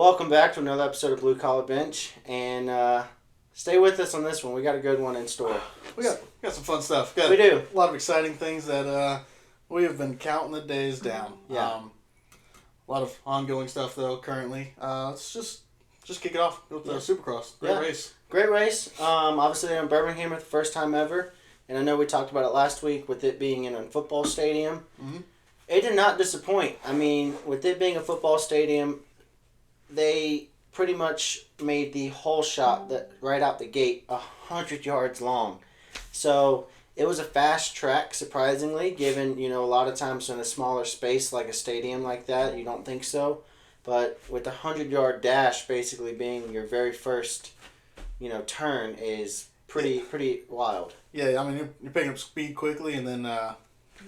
Welcome back to another episode of Blue Collar Bench, and stay with us on this one. We got a good one in store. We got some fun stuff. We do. A lot of exciting things that we have been counting the days down. Yeah. A lot of ongoing stuff though currently. Let's just kick it off with the Supercross. Great race. Great race. Obviously they're in Birmingham for the first time ever, and I know we talked about it last week with it being in a football stadium. Mm-hmm. It did not disappoint. I mean, with it being a football stadium, they pretty much made the whole shot that right out the gate 100 yards long. So it was a fast track, surprisingly, given, a lot of times in a smaller space like a stadium like that, you don't think so. But with the 100-yard dash basically being your very first, turn is pretty wild. Yeah, I mean, you're picking up speed quickly, and then,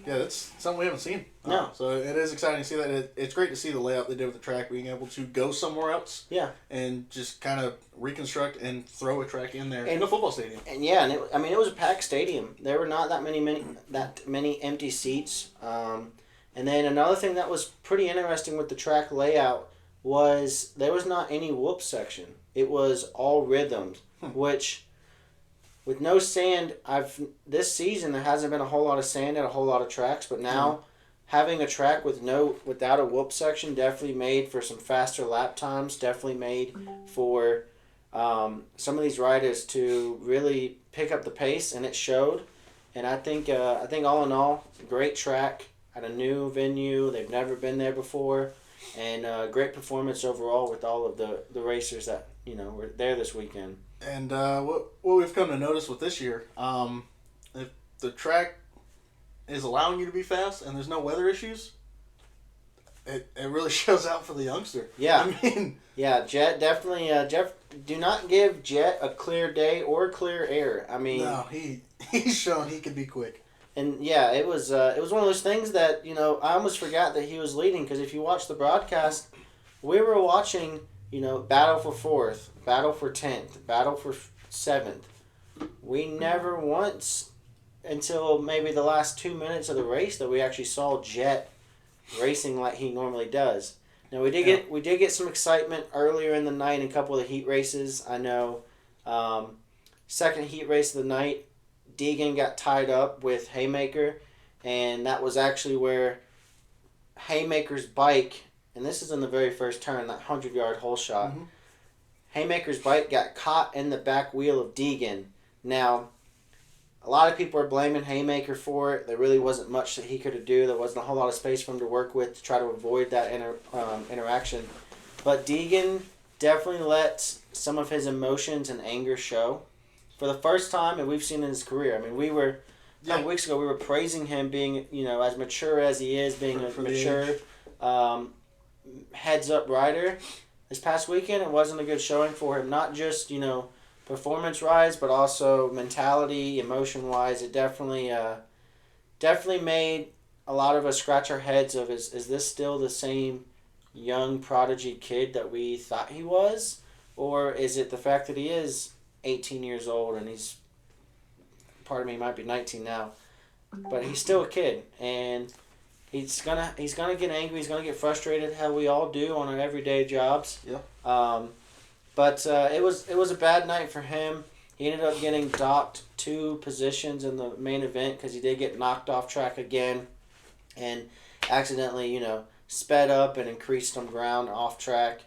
that's something we haven't seen. No. So it is exciting to see that. It's great to see the layout they did with the track, being able to go somewhere else. Yeah. And just kind of reconstruct and throw a track in there in a football stadium. And it was a packed stadium. There were not that many empty seats. And then another thing that was pretty interesting with the track layout was there was not any whoop section. It was all rhythms, which with no sand, this season there hasn't been a whole lot of sand at a whole lot of tracks, but now having a track without a whoop section definitely made for some faster lap times. Definitely made for some of these riders to really pick up the pace, and it showed. And I think all in all, great track at a new venue. They've never been there before, and great performance overall with all of the racers that were there this weekend. And what we've come to notice with this year, if the track is allowing you to be fast and there's no weather issues, it really shows out for the youngster. Yeah. I mean... Yeah, Jet definitely... Jeff, do not give Jet a clear day or clear air. I mean... No, he's shown he can be quick. And yeah, it was one of those things that, I almost forgot that he was leading, because if you watch the broadcast, we were watching... battle for 4th, battle for 10th, battle for 7th. We never once, until maybe the last 2 minutes of the race, that we actually saw Jet racing like he normally does. Now we did get some excitement earlier in the night in a couple of the heat races. I know, second heat race of the night, Deegan got tied up with Haymaker, and that was actually where Haymaker's bike. And this is in the very first turn, that 100-yard hole shot. Mm-hmm. Haymaker's bike got caught in the back wheel of Deegan. Now, a lot of people are blaming Haymaker for it. There really wasn't much that he could do. There wasn't a whole lot of space for him to work with to try to avoid that interaction. But Deegan definitely let some of his emotions and anger show. For the first time, and we've seen in his career. I mean, a couple weeks ago, we were praising him being, as mature as he is, being a mature... heads-up rider. This past weekend, it wasn't a good showing for him. Not just, performance-wise, but also mentality, emotion-wise. It definitely made a lot of us scratch our heads of, is this still the same young prodigy kid that we thought he was? Or is it the fact that he is 18 years old and he's, pardon me, he might be 19 now, but he's still a kid, and... He's gonna get angry. He's gonna get frustrated. How we all do on our everyday jobs. Yeah. But it was a bad night for him. He ended up getting docked 2 positions in the main event because he did get knocked off track again, and accidentally sped up and increased some ground off track.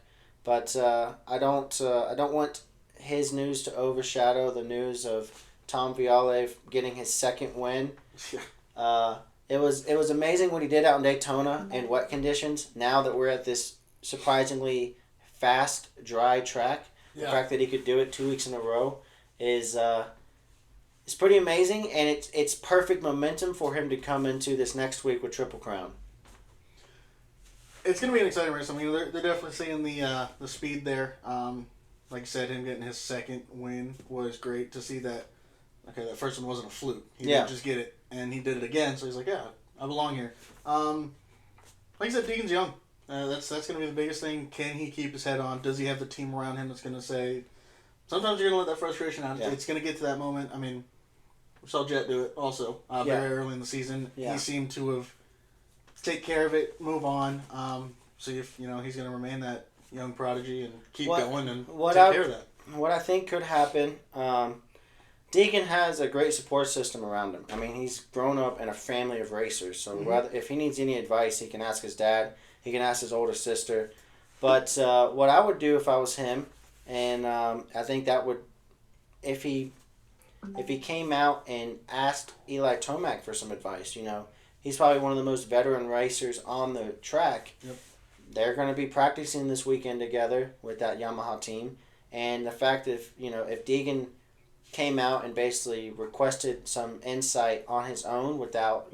But I don't want his news to overshadow the news of Tom Viale getting his second win. It was amazing what he did out in Daytona in wet conditions. Now that we're at this surprisingly fast, dry track, the fact that he could do it 2 weeks in a row is pretty amazing, and it's perfect momentum for him to come into this next week with Triple Crown. It's going to be an exciting race. I mean, they're definitely seeing the speed there. Like I said, him getting his second win was great to see that. Okay, that first one wasn't a fluke. He didn't just get it, and he did it again, so he's like, yeah, I belong here. Like I said, Deegan's young. That's going to be the biggest thing. Can he keep his head on? Does he have the team around him that's going to say, sometimes you're going to let that frustration out. Yeah. It's going to get to that moment. I mean, we saw Jet do it also very early in the season. Yeah. He seemed to have take care of it, move on. See if he's going to remain that young prodigy and keep What- going and what take I- care of that. What I think could happen, Deegan has a great support system around him. I mean, he's grown up in a family of racers, so whether if he needs any advice, he can ask his dad, he can ask his older sister. But what I would do if I was him, and I think that would, if he came out and asked Eli Tomac for some advice, he's probably one of the most veteran racers on the track. Yep. They're going to be practicing this weekend together with that Yamaha team. And the fact that if Deegan came out and basically requested some insight on his own without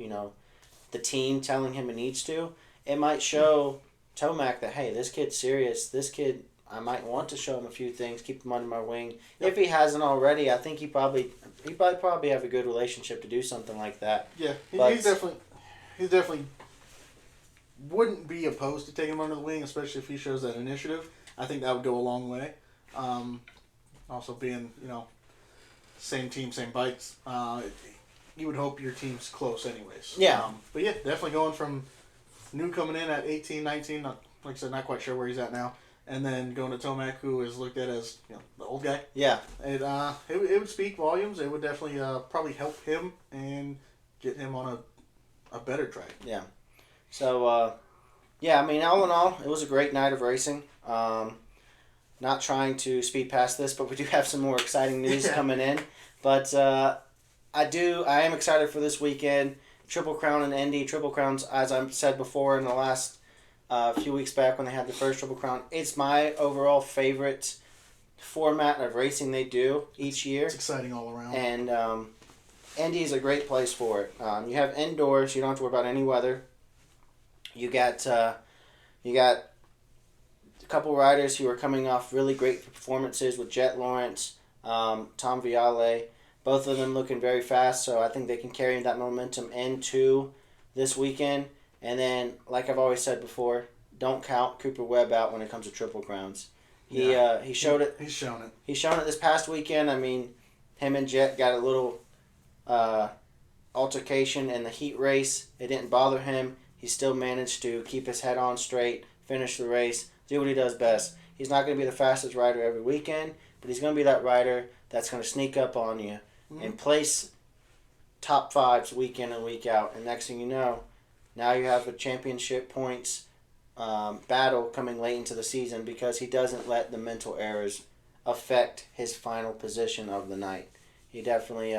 the team telling him he needs to, it might show Tomac that, hey, this kid's serious. This kid, I might want to show him a few things, keep him under my wing. Yep. If he hasn't already, I think he probably have a good relationship to do something like that. Yeah, But- he definitely wouldn't be opposed to taking him under the wing, especially if he shows that initiative. I think that would go a long way. Also being, same team, same bikes, you would hope your team's close anyways. Yeah. But yeah, definitely going from new coming in at 18, 19, like I said, not quite sure where he's at now, and then going to Tomac, who is looked at as the old guy. Yeah. It would speak volumes. It would definitely probably help him and get him on a better track. Yeah. So, all in all, it was a great night of racing. Not trying to speed past this, but we do have some more exciting news coming in. But I am excited for this weekend. Triple Crown and Indy. Triple Crowns, as I said before in the last few weeks back when they had the first Triple Crown, it's my overall favorite format of racing they do each year. It's exciting all around. And Indy is a great place for it. You have indoors. You don't have to worry about any weather. You got a couple riders who are coming off really great performances with Jet Lawrence, Tom Viale. Both of them looking very fast, so I think they can carry that momentum into this weekend. And then, like I've always said before, don't count Cooper Webb out when it comes to Triple Crowns. He showed it. He's shown it. He's shown it this past weekend. I mean, him and Jet got a little altercation in the heat race. It didn't bother him. He still managed to keep his head on straight, finish the race, do what he does best. He's not going to be the fastest rider every weekend, but he's going to be that rider that's going to sneak up on you and place top fives week in and week out. And next thing you know, now you have a championship points battle coming late into the season because he doesn't let the mental errors affect his final position of the night. He definitely,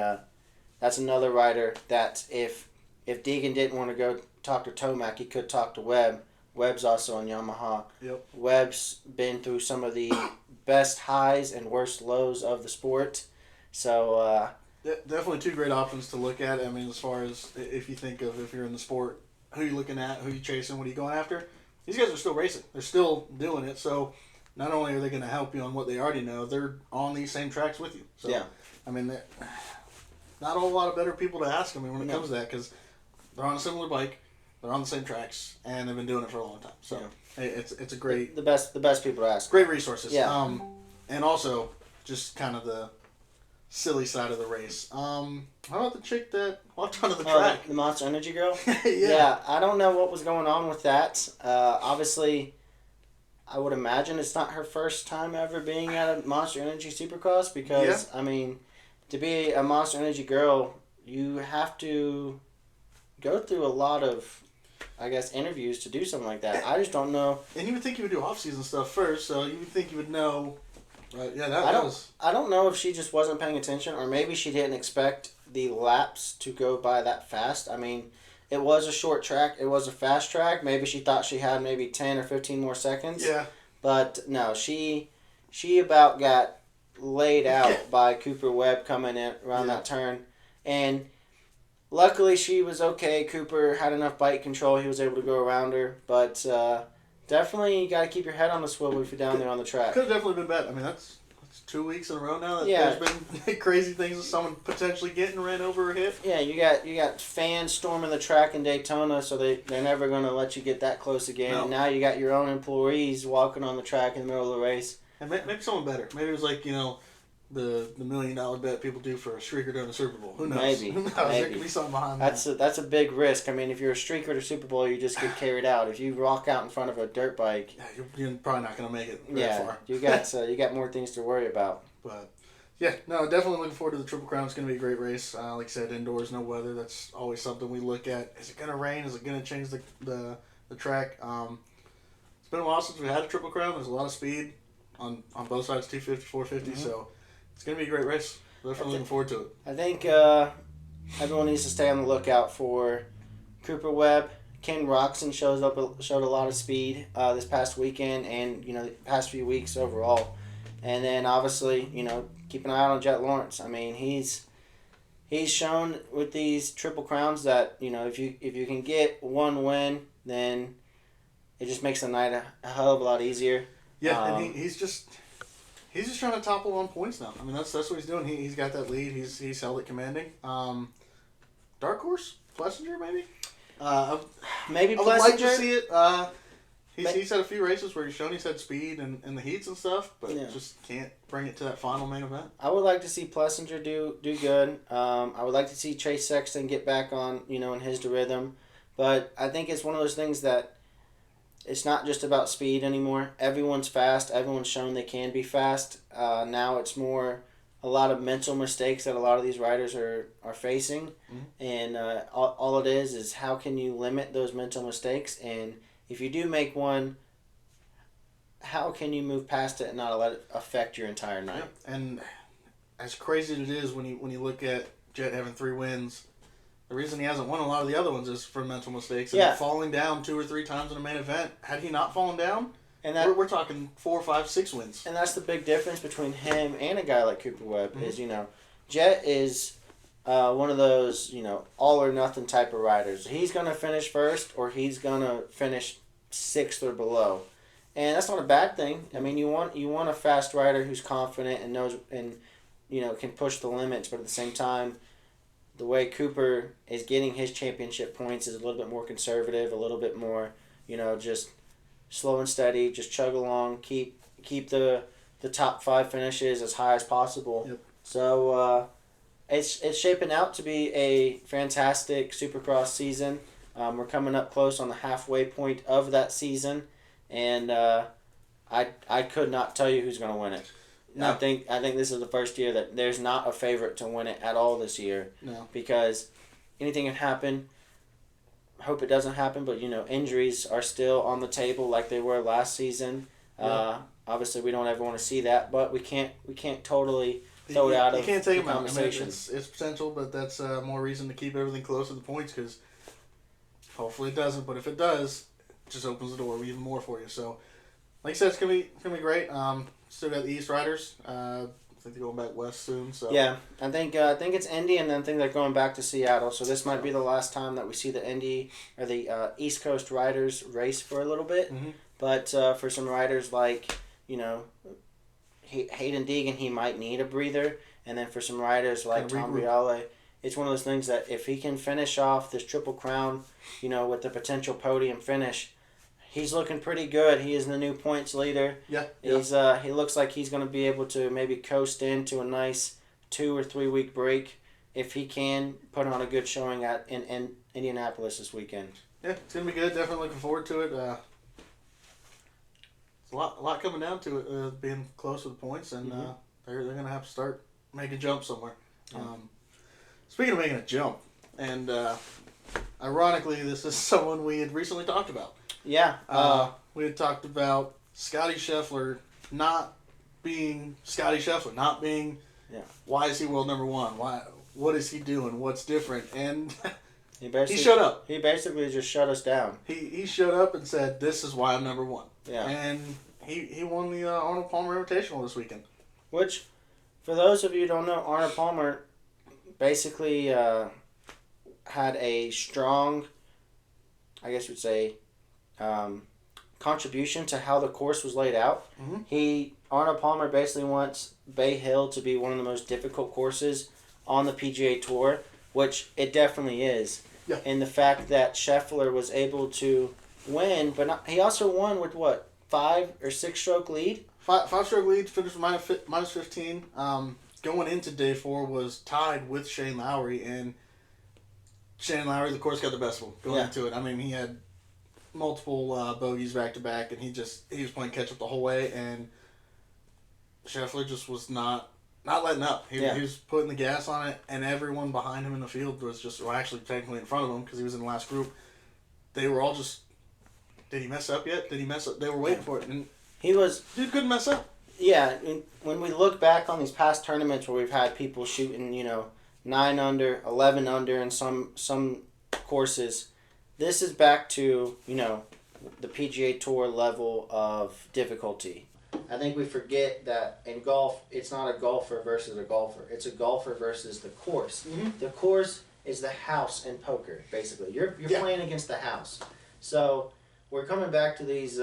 that's another rider that if Deegan didn't want to go talk to Tomac, he could talk to Webb. Webb's also on Yamaha. Yep. Webb's been through some of the best highs and worst lows of the sport. So, definitely two great options to look at. I mean, as far as if you think of if you're in the sport, who you looking at, who you chasing, what are you going after? These guys are still racing. They're still doing it. So not only are they going to help you on what they already know, they're on these same tracks with you. So, yeah. I mean, not a whole lot of better people to ask. I mean, when it comes to that, because they're on a similar bike, they're on the same tracks, and they've been doing it for a long time. So it's a great the best people to ask. great resources. Yeah. And also just kind of the silly side of the race. How about the chick that walked onto the track? The Monster Energy girl? Yeah. I don't know what was going on with that. Obviously, I would imagine it's not her first time ever being at a Monster Energy Supercross because, I mean, to be a Monster Energy girl, you have to go through a lot of, I guess, interviews to do something like that. I just don't know. And you would think you would do off-season stuff first, so you would think you would know. But yeah, I don't know if she just wasn't paying attention or maybe she didn't expect the laps to go by that fast. I mean, it was a short track. It was a fast track. Maybe she thought she had maybe 10 or 15 more seconds. Yeah. But no, she about got laid out by Cooper Webb coming in around that turn. And luckily she was okay. Cooper had enough bike control. He was able to go around her. But definitely you got to keep your head on the swivel if you're down there on the track. Could have definitely been bad. I mean, that's 2 weeks in a row now that there's been crazy things of someone potentially getting ran over or hit. Yeah, you got fans storming the track in Daytona, so they're never going to let you get that close again. No. And now you got your own employees walking on the track in the middle of the race. And maybe someone better. Maybe it was like, the $1 million bet people do for a streaker during the Super Bowl. Who knows? Maybe. Who knows? Maybe. There could be something behind that. That's a big risk. I mean, if you're a streaker to Super Bowl, you just get carried out. If you rock out in front of a dirt bike, yeah, you're probably not going to make it very far. you got more things to worry about. But yeah, no, definitely looking forward to the Triple Crown. It's going to be a great race. Like I said, indoors, no weather. That's always something we look at. Is it going to rain? Is it going to change the track? It's been a while since we had a Triple Crown. There's a lot of speed on both sides, 250, 450. Mm-hmm. So it's going to be a great race. Definitely looking forward to it. I think everyone needs to stay on the lookout for Cooper Webb. Ken Roxon showed a lot of speed this past weekend and the past few weeks overall. And then obviously keep an eye out on Jet Lawrence. I mean he's shown with these Triple Crowns that if you can get one win, then it just makes the night a hell of a lot easier. Yeah, and he's just trying to topple on points now. I mean that's what he's doing. He's got that lead. He's held it commanding. Dark horse, Plessinger maybe. Maybe I would like to see it. He's had a few races where he's had speed and the heats and stuff, but just can't bring it to that final main event. I would like to see Plessinger do good. I would like to see Chase Sexton get back on in his rhythm, but I think it's one of those things that it's not just about speed anymore. Everyone's fast. Everyone's shown they can be fast. Now it's more a lot of mental mistakes that a lot of these riders are facing, and all it is how can you limit those mental mistakes, and if you do make one, how can you move past it and not let it affect your entire night? Yeah. And as crazy as it is when you look at Jet having 3 wins, the reason he hasn't won a lot of the other ones is from mental mistakes and falling down 2 or 3 times in a main event. Had he not fallen down, and we're talking 4, 5, 6 wins. And that's the big difference between him and a guy like Cooper Webb is Jet is one of those all or nothing type of riders. He's gonna finish first or he's gonna finish 6th or below, and that's not a bad thing. I mean you want a fast rider who's confident and knows and can push the limits, but at the same time, the way Cooper is getting his championship points is a little bit more conservative, a little bit more just slow and steady, just chug along, keep the top 5 finishes as high as possible. Yep. So it's shaping out to be a fantastic Supercross season. We're coming up close on the halfway point of that season, and I could not tell you who's going to win it. No. I think this is the first year that there's not a favorite to win it at all this year. No. Because anything can happen. Hope it doesn't happen, but injuries are still on the table like they were last season. Yeah. Obviously, we don't ever want to see that, but we can't totally throw it out of the conversation. I mean, it's potential, but that's more reason to keep everything close to the points because hopefully it doesn't. But if it does, it just opens the door even more for you. So, like I said, it's gonna be great. Still got the East Riders. I think they're going back west soon. So yeah, I think it's Indy, and then I think they're going back to Seattle. So this might be the last time that we see the Indy or the East Coast riders race for a little bit. Mm-hmm. But for some riders like Hayden Deegan, he might need a breather, and then for some riders like Tom Briale, it's one of those things that if he can finish off this Triple Crown, with the potential podium finish. He's looking pretty good. He is the new points leader. Yeah. He looks like he's going to be able to maybe coast into a nice 2 or 3 week break if he can put on a good showing in Indianapolis this weekend. Yeah, it's going to be good. Definitely looking forward to it. There's a lot coming down to it, being close with the points, and they're going to have to start making a jump somewhere. Speaking of making a jump, and ironically, this is someone we had recently talked about. Yeah. We had talked about Scottie Scheffler not being Scottie Scheffler, not being. Yeah. Why is he world number 1? What is he doing? What's different? And he showed up. He basically just shut us down. He showed up and said, "This is why I'm number 1." Yeah. And he won the Arnold Palmer Invitational this weekend. Which, for those of you who don't know, Arnold Palmer basically had a strong, I guess you'd say, contribution to how the course was laid out. Mm-hmm. Arnold Palmer basically wants Bay Hill to be one of the most difficult courses on the PGA Tour, which it definitely is. Yeah. And the fact that Scheffler was able to win, but he also won with 5 or 6 stroke lead? Five-stroke lead, finished with minus 15. Going into day 4 was tied with Shane Lowry, and Shane Lowry, the course, got the best of him going into it. I mean, he had multiple bogeys back to back, and he was playing catch up the whole way, and Scheffler just was not letting up. He was putting the gas on it, and everyone behind him in the field was just, well, actually technically in front of him because he was in the last group. They were all just, did he mess up yet? Did he mess up? They were waiting for it, and dude couldn't mess up. Yeah, when we look back on these past tournaments where we've had people shooting, 9 under, 11 under in some courses, this is back to, the PGA Tour level of difficulty. I think we forget that in golf, it's not a golfer versus a golfer. It's a golfer versus the course. Mm-hmm. The course is the house in poker, basically. You're playing against the house. So we're coming back to these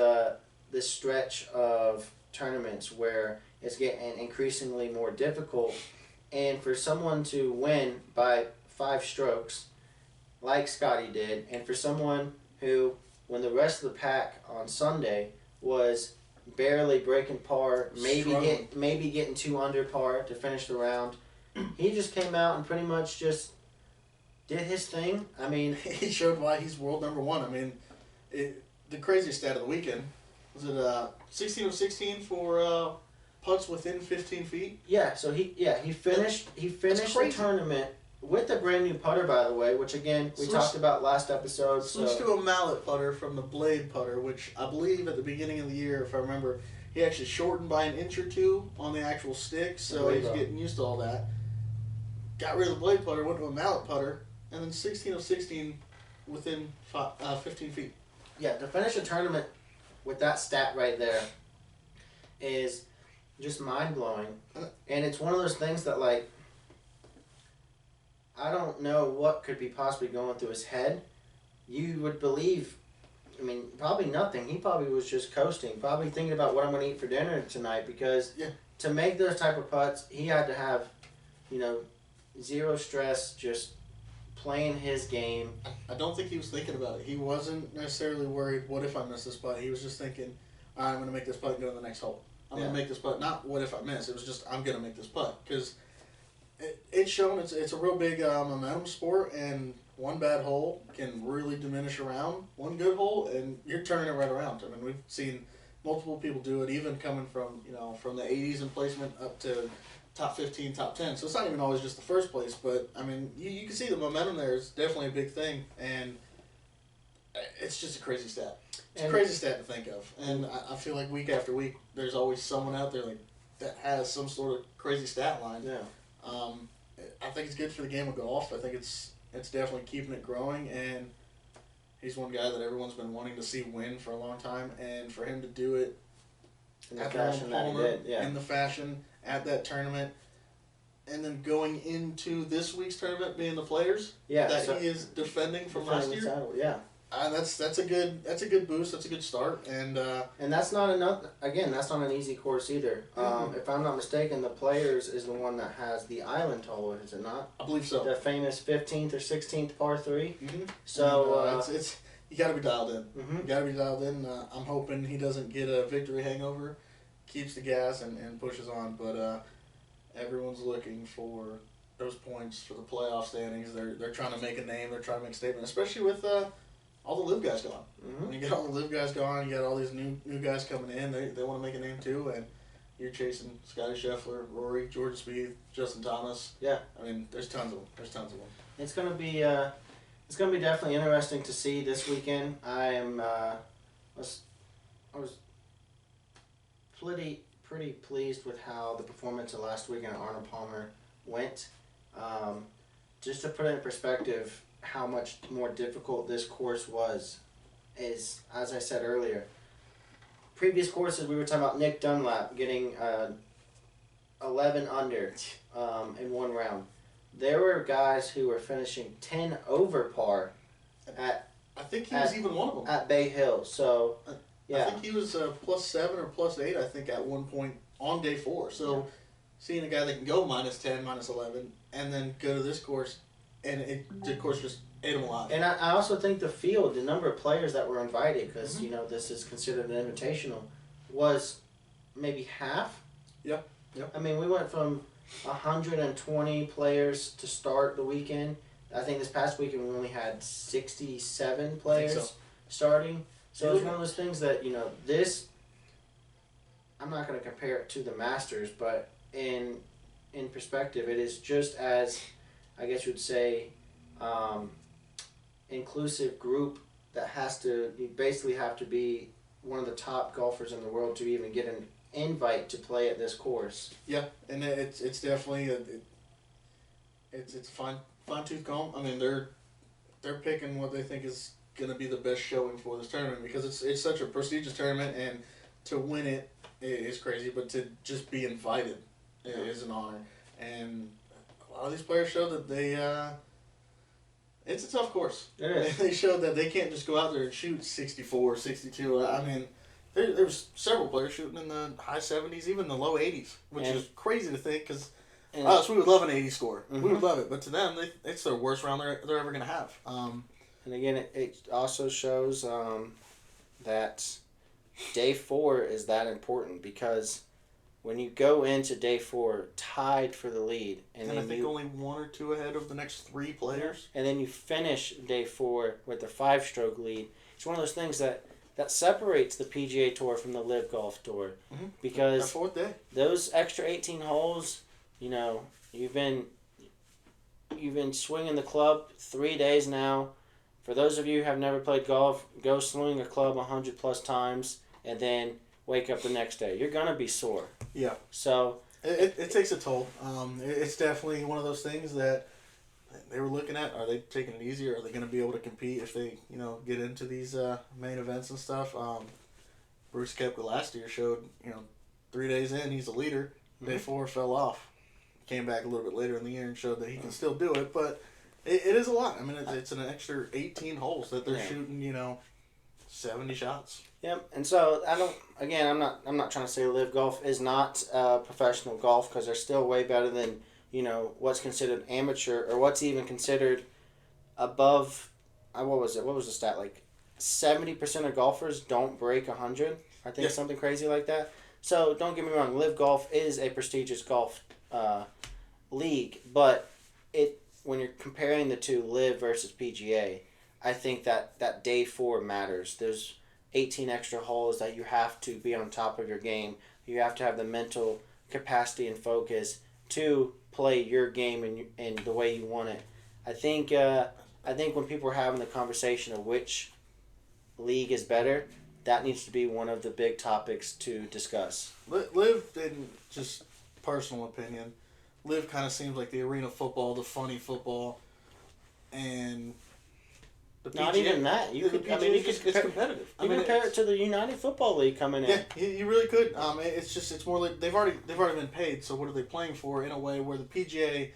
this stretch of tournaments where it's getting increasingly more difficult, and for someone to win by 5 strokes like Scottie did, and for someone who, when the rest of the pack on Sunday was barely breaking par, maybe getting 2 under par to finish the round, he just came out and pretty much just did his thing. I mean, he showed why he's world number 1. I mean, the craziest stat of the weekend was it 16 of 16 for putts within 15 feet. Yeah, so he finished the tournament with a brand new putter, by the way, which again we talked about last episode. Switched to a mallet putter from the blade putter, which I believe at the beginning of the year, if I remember, he actually shortened by an inch or 2 on the actual stick, so he's getting used to all that. Got rid of the blade putter, went to a mallet putter, and then 16 of 16 within 15 feet. Yeah, to finish a tournament with that stat right there is just mind-blowing. And it's one of those things that, like, I don't know what could be possibly going through his head. You would believe, probably nothing. He probably was just coasting, probably thinking about what I'm going to eat for dinner tonight, because to make those type of putts, he had to have, zero stress, just playing his game. I don't think he was thinking about it. He wasn't necessarily worried, what if I miss this putt? He was just thinking, all right, I'm going to make this putt and go to the next hole. I'm going to make this putt. Not what if I miss. It was just, I'm going to make this putt. Because it's shown it's a real big momentum sport, and one bad hole can really diminish around one good hole, and you're turning it right around. I mean, we've seen multiple people do it, even coming from the 80s in placement up to top 15, top 10. So it's not even always just the first place, but I mean, you can see the momentum there is definitely a big thing, and it's just a crazy stat. It's a crazy stat to think of, and I feel like week after week, there's always someone out there that has some sort of crazy stat line. Yeah. I think it's good for the game of golf. I think it's definitely keeping it growing, and he's one guy that everyone's been wanting to see win for a long time, and for him to do it in the fashion that he did, in the fashion at that tournament, and then going into this week's tournament being the Players he is defending from last year. Title, yeah. That's a good boost. That's a good start, and that's not enough. Again, that's not an easy course either. If I'm not mistaken, the Players is the one that has the island hole, is it not? I believe so. The famous 15th or 16th par 3. Mm-hmm. So it's you got to be dialed in. Mm-hmm. You got to be dialed in. I'm hoping he doesn't get a victory hangover, keeps the gas and pushes on. But everyone's looking for those points for the playoff standings. They're trying to make a name. They're trying to make a statement, especially with all the live guys gone. Mm-hmm. When you get all the live guys gone, you got all these new guys coming in. They want to make a name too, and you're chasing Scottie Scheffler, Rory, Jordan Spieth, Justin Thomas. Yeah. I mean, there's tons of them. It's gonna be definitely interesting to see this weekend. I was pretty pleased with how the performance of last weekend at Arnold Palmer went. Just to put it in perspective, how much more difficult this course was is, as I said earlier, previous courses we were talking about Nick Dunlap getting 11 under in one round. There were guys who were finishing 10 over par at... I think he was even one of them. At Bay Hill, so... Yeah. I think he was +7 or +8, I think, at one point on day 4. So seeing a guy that can go -10, -11, and then go to this course, and the course just ate him alive. And I also think the field, the number of players that were invited, because, this is considered an invitational, was maybe half. Yeah. Yeah. I mean, we went from 120 players to start the weekend. I think this past weekend we only had 67 players starting. So it's one of those things that, this, I'm not going to compare it to the Masters, but in perspective, it is just as, I guess you would say, inclusive group that you basically have to be one of the top golfers in the world to even get an invite to play at this course. Yeah, and it's definitely it's fine tooth comb. I mean, they're picking what they think is going to be the best showing for this tournament because it's such a prestigious tournament, and to win it is crazy, but to just be invited is an honor. And a lot of these players show that they it's a tough course. It is. They showed that they can't just go out there and shoot 64, 62. I mean, there's several players shooting in the high 70s, even the low 80s, which is crazy to think because us, we would love an 80 score. Mm-hmm. We would love it. But to them, it's their worst round they're ever going to have. And again, it also shows that day 4 is that important because when you go into day 4 tied for the lead, and then I think only 1 or 2 ahead of the next 3 players, and then you finish day 4 with a 5-stroke lead, it's one of those things that separates the PGA Tour from the Live Golf Tour, because that 4th day, those extra 18 holes, you've been swinging the club 3 days now. For those of you who have never played golf, go swing a club 100 plus times and then wake up the next day. You're gonna be sore. Yeah. So it takes a toll. It's definitely one of those things that they were looking at. Are they taking it easy, or are they going to be able to compete if they get into these main events and stuff? Bruce Koepka last year showed 3 days in he's a leader. Day 4 fell off. Came back a little bit later in the year and showed that he can still do it, but it is a lot. I mean, it's an extra 18 holes that they're shooting 70 shots. Yep, and so I'm not trying to say Live Golf is not professional golf, because they're still way better than what's considered amateur, or what's even considered above. What was it? What was the stat? Like 70% of golfers don't break 100. I think something crazy like that. So don't get me wrong, Live Golf is a prestigious golf league, but when you're comparing the two, Live versus PGA, I think that day 4 matters. There's 18 extra holes that you have to be on top of your game. You have to have the mental capacity and focus to play your game and the way you want it. I think when people are having the conversation of which league is better, that needs to be one of the big topics to discuss. Live didn't, just personal opinion, Live kind of seems like the arena football, the funny football, and the PGA. Not even that. It's competitive. You compare it to the United Football League coming in. Yeah, you really could. It's more like they've already been paid. So what are they playing for? In a way where the PGA,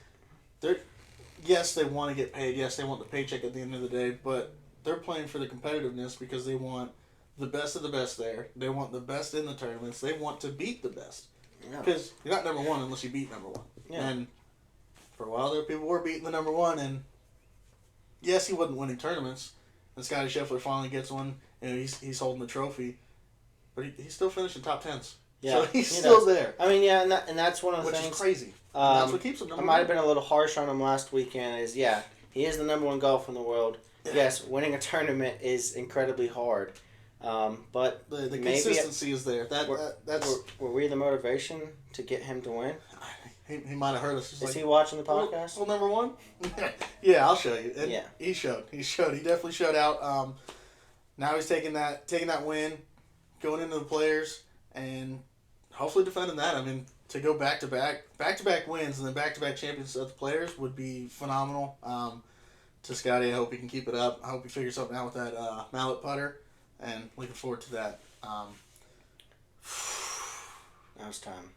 yes, they want to get paid. Yes, they want the paycheck at the end of the day. But they're playing for the competitiveness because they want the best of the best there. They want the best in the tournaments. They want to beat the best. Because you're not number one unless you beat number one. Yeah. And for a while there, people were beating the number one, and yes, he wasn't winning tournaments. And Scottie Scheffler finally gets one, and he's holding the trophy, but he's still finishing top 10s. Yeah, so he's still there. I mean, yeah, and that's one of the things. Which is crazy. That's what keeps him number one. I might have been a little harsh on him last weekend. He is the number one golfer in the world. Yeah. Yes, winning a tournament is incredibly hard. But the consistency is there. Were we the motivation to get him to win? He might have heard us. Is he watching the podcast? Well, number one? Yeah, I'll show you. And yeah. He showed. He definitely showed out. Now he's taking that win, going into the Players, and hopefully defending that. I mean, to go back-to-back wins and then back-to-back champions of the Players would be phenomenal. To Scotty, I hope he can keep it up. I hope he figures something out with that mallet putter, and looking forward to that. Now it's time.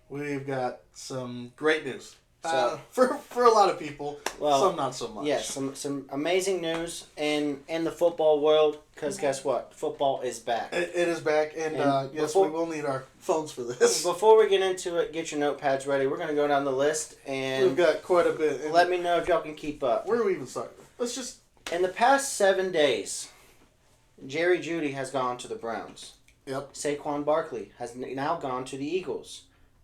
We've got some great news for a lot of people. Well, some not so much. Yes, some amazing news in the football world, because guess what? Football is back. It is back, and yes, we will need our phones for this. Before we get into it, get your notepads ready. We're going to go down the list, and we've got quite a bit. Let me know if y'all can keep up. Where do we even start? Let's just... In the past 7 days, Jerry Jeudy has gone to the Browns. Yep. Saquon Barkley has now gone to the Eagles.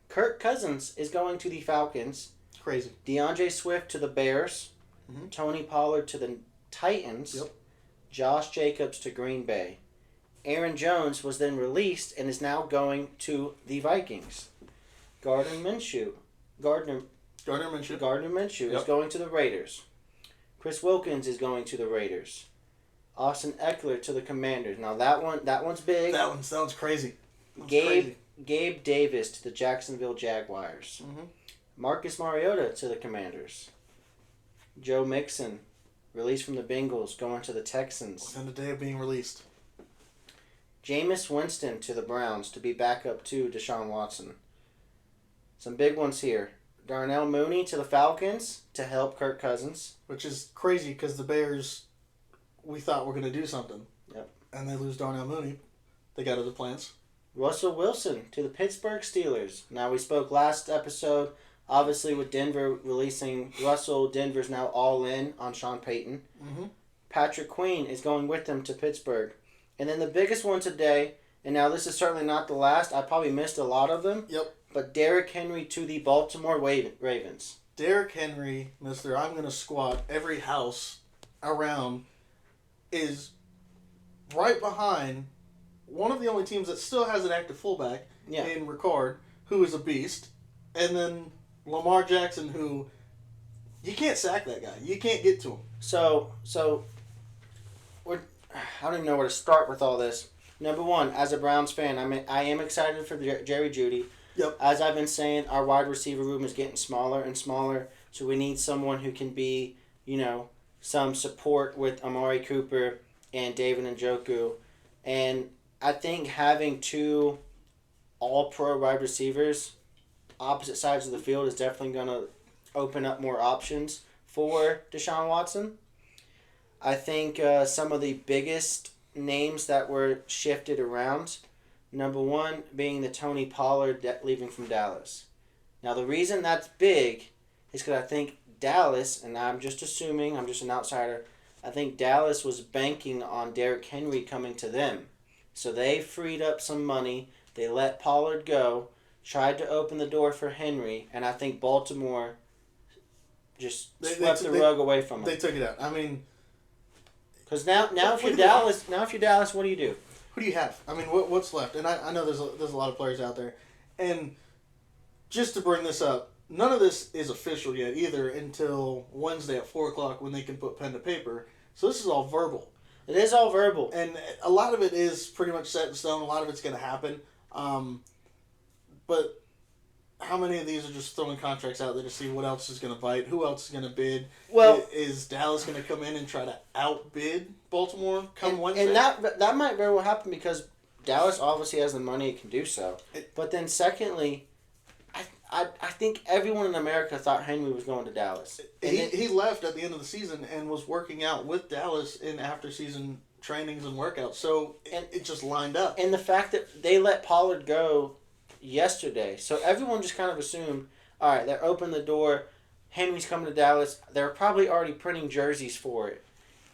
Kirk Cousins is going to the Falcons. Crazy. DeAndre Swift to the Bears. Mm-hmm. Tony Pollard to the Titans. Yep. Josh Jacobs to Green Bay. Aaron Jones was then released and is now going to the Vikings. Gardner Minshew Yep. is going to the Raiders. Chris Wilkins is going to the Raiders. Austin Eckler to the Commanders. Now that one's big. That one's crazy. Crazy. Gabe Davis to the Jacksonville Jaguars. Mm-hmm. Marcus Mariota to the Commanders. Joe Mixon, released from the Bengals, going to the Texans. Within the day of being released. Jameis Winston to the Browns to be backup to Deshaun Watson. Some big ones here. Darnell Mooney to the Falcons to help Kirk Cousins. Which is crazy because the Bears, we thought were going to do something. Yep. And they lose Darnell Mooney. They got other plans. Russell Wilson to the Pittsburgh Steelers. Now, we spoke last episode, obviously, with Denver releasing Russell. Denver's now all in on Sean Payton. Mm-hmm. Patrick Queen is going with them to Pittsburgh. And then the biggest one today, and now this is certainly not the last. I probably missed a lot of them. Yep. But Derrick Henry to the Baltimore Ravens. Derrick Henry, Mr. I'm going to squat every house around, is right behind one of the only teams that still has an active fullback in Ricard, who is a beast. And then Lamar Jackson, who you can't sack that guy. You can't get to him. So I don't even know where to start with all this. Number one, as a Browns fan, I am excited for Jerry Jeudy. Yep. As I've been saying, our wide receiver room is getting smaller and smaller, so we need someone who can be, some support with Amari Cooper and David Njoku. And I think having two all-pro wide receivers opposite sides of the field is definitely going to open up more options for Deshaun Watson. I think some of the biggest names that were shifted around, number one being the Tony Pollard leaving from Dallas. Now, the reason that's big is because I think Dallas, and I'm just assuming, I'm just an outsider, I think Dallas was banking on Derrick Henry coming to them. So they freed up some money, they let Pollard go, tried to open the door for Henry, and I think Baltimore just swept the rug away from them. They took it out. I mean... Because now if you're Dallas, what do you do? Who do you have? I mean, what's left? And I know there's a lot of players out there. And just to bring this up, none of this is official yet either until Wednesday at 4 o'clock when they can put pen to paper. So this is all verbal. It is all verbal. And a lot of it is pretty much set in stone. A lot of it's going to happen. But how many of these are just throwing contracts out there to see what else is going to bite? Who else is going to bid? Well, is Dallas going to come in and try to outbid Baltimore come Wednesday? And that might very well happen because Dallas obviously has the money and can do so. But then secondly, I think everyone in America thought Henry was going to Dallas. He left at the end of the season and was working out with Dallas in after-season trainings and workouts. So it just lined up. And the fact that they let Pollard go yesterday, so everyone just kind of assumed, all right, they're opening the door, Henry's coming to Dallas, they're probably already printing jerseys for it.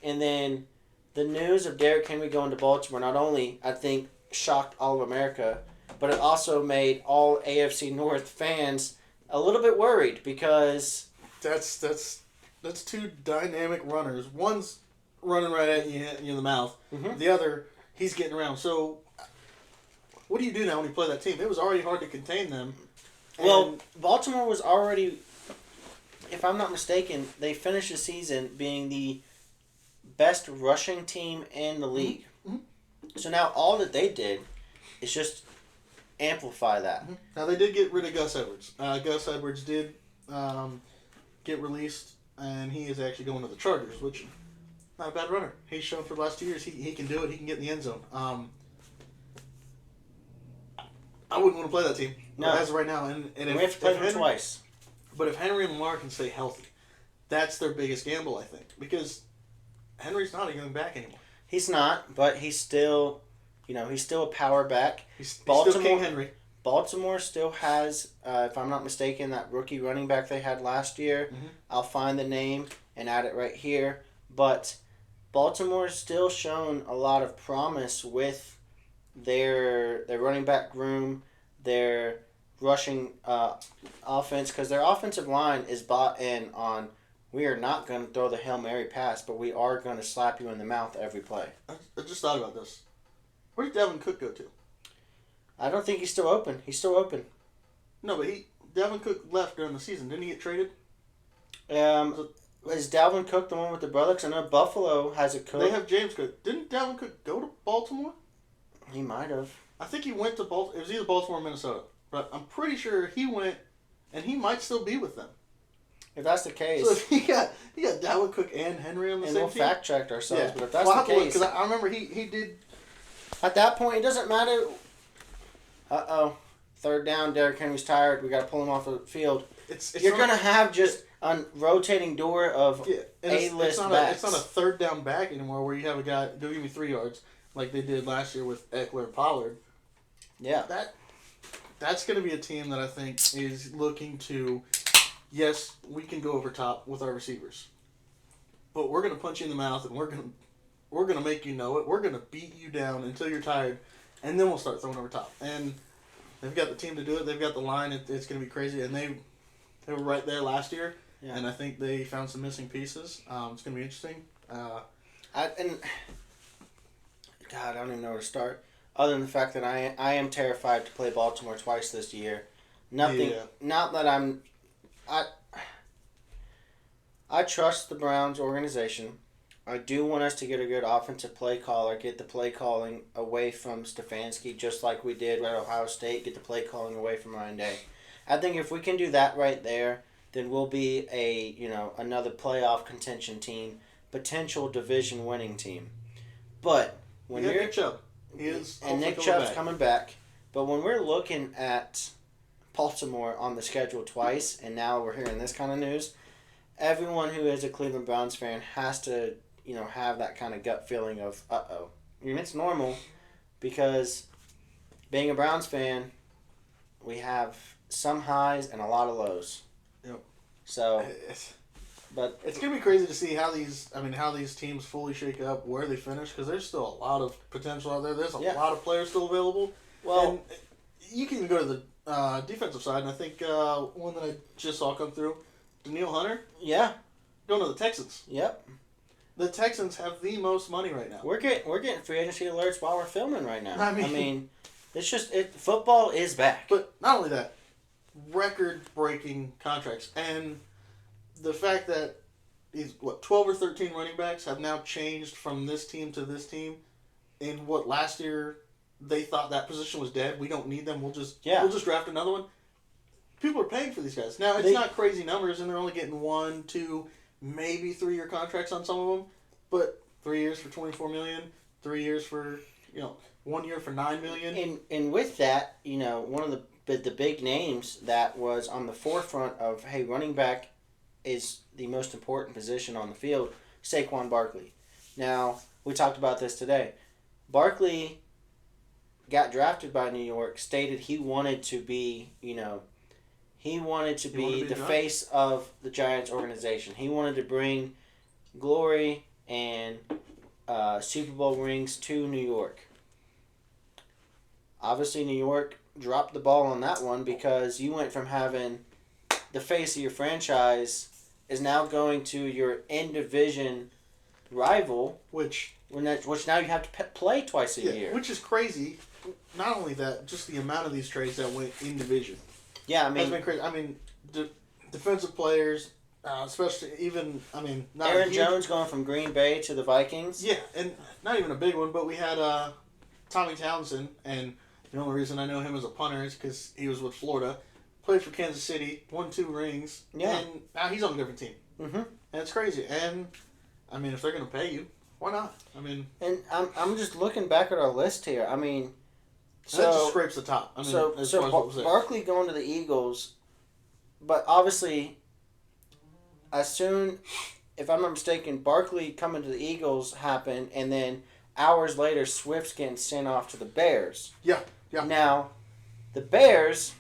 And then the news of Derrick Henry going to Baltimore not only, I think, shocked all of America, but it also made all AFC North fans a little bit worried because... That's two dynamic runners. One's running right at you in the mouth. Mm-hmm. The other, he's getting around. So... what do you do now when you play that team? It was already hard to contain them. Well, Baltimore was already, if I'm not mistaken, they finished the season being the best rushing team in the league. Mm-hmm. So now all that they did is just amplify that. Mm-hmm. Now they did get rid of Gus Edwards. Gus Edwards did get released, and he is actually going to the Chargers, which not a bad runner. He's shown for the last 2 years he can do it. He can get in the end zone. I wouldn't want to play that team as of right now. And we have to play them twice. But if Henry and Lamar can stay healthy, that's their biggest gamble, I think. Because Henry's not a young back anymore. He's not, but he's still, he's still a power back. He's still King Henry. Baltimore still has, if I'm not mistaken, that rookie running back they had last year. Mm-hmm. I'll find the name and add it right here. But Baltimore's still shown a lot of promise with their running back room, their rushing offense, because their offensive line is bought in on, we are not going to throw the Hail Mary pass, but we are going to slap you in the mouth every play. I just thought about this. Where did Dalvin Cook go to? I don't think he's still open. He's still open. No, but Dalvin Cook left during the season. Didn't he get traded? Is Dalvin Cook the one with the brother? Because I know Buffalo has a Cook. They have James Cook. Didn't Dalvin Cook go to Baltimore? He might have. I think he went to Baltimore. It was either Baltimore or Minnesota. But I'm pretty sure he went, and he might still be with them. If that's the case. So if he got Dalvin Cook and Henry on the same team. And we'll fact check ourselves, but if that's the case. Because I remember he did. At that point, it doesn't matter. Third down, Derrick Henry's tired. We got to pull him off the field. You're going to have just a rotating door of A-list backs. It's not a third down back anymore where you have a guy, go give me 3 yards, like they did last year with Eckler and Pollard. Yeah. That's going to be a team that I think is looking to, yes, we can go over top with our receivers, but we're going to punch you in the mouth and we're going to make you know it. We're going to beat you down until you're tired, and then we'll start throwing over top. And they've got the team to do it. They've got the line. It's going to be crazy. And they were right there last year, and I think they found some missing pieces. It's going to be interesting. I don't even know where to start. Other than the fact that I am terrified to play Baltimore twice this year. Nothing. Yeah. Not that I trust the Browns organization. I do want us to get a good offensive play caller, get the play calling away from Stefanski, just like we did at Ohio State, get the play calling away from Ryan Day. I think if we can do that right there, then we'll be another playoff contention team, potential division winning team. But when you're Nick Chubb, Nick Chubb's coming back, but when we're looking at Baltimore on the schedule twice, and now we're hearing this kind of news, everyone who is a Cleveland Browns fan has to have that kind of gut feeling of uh-oh. I mean, it's normal because being a Browns fan, we have some highs and a lot of lows. Yep. So, but it's gonna be crazy to see how these teams fully shake up, where they finish, because there's still a lot of potential out there. There's a lot of players still available. Well, and you can go to the defensive side, and I think one that I just saw come through, Daniil Hunter. Yeah. Going to the Texans. Yep. The Texans have the most money right now. We're getting free agency alerts while we're filming right now. I mean it's just football is back. But not only that, record-breaking contracts, and the fact that these 12 or 13 running backs have now changed from this team to this team. In last year they thought that position was dead. We don't need them. We'll just draft another one. People are paying for these guys. Now, it's not crazy numbers, and they're only getting 1, 2, maybe 3-year contracts on some of them, but 3 years for $24 million, 3 years for 1 year for $9 million. And with that, one of the big names that was on the forefront of running back is the most important position on the field, Saquon Barkley. Now, we talked about this today. Barkley got drafted by New York, stated he wanted to be, the face of the Giants organization. He wanted to bring glory and Super Bowl rings to New York. Obviously, New York dropped the ball on that one because you went from having the face of your franchise is now going to your in-division rival, which now you have to play twice a year. Which is crazy. Not only that, just the amount of these trades that went in division. Yeah, that's been crazy. Defensive players, especially not Aaron Jones going from Green Bay to the Vikings. Yeah, and not even a big one, but we had Tommy Townsend, and the only reason I know him as a punter is because he was with Florida, played for Kansas City, won 2 rings, and now he's on a different team. Mm-hmm. And it's crazy. And if they're going to pay you, why not? And I'm just looking back at our list here. So that just scrapes the top. Barkley going to the Eagles, but obviously, if I'm not mistaken, Barkley coming to the Eagles happened, and then hours later, Swift's getting sent off to the Bears. Yeah. Now, the Bears,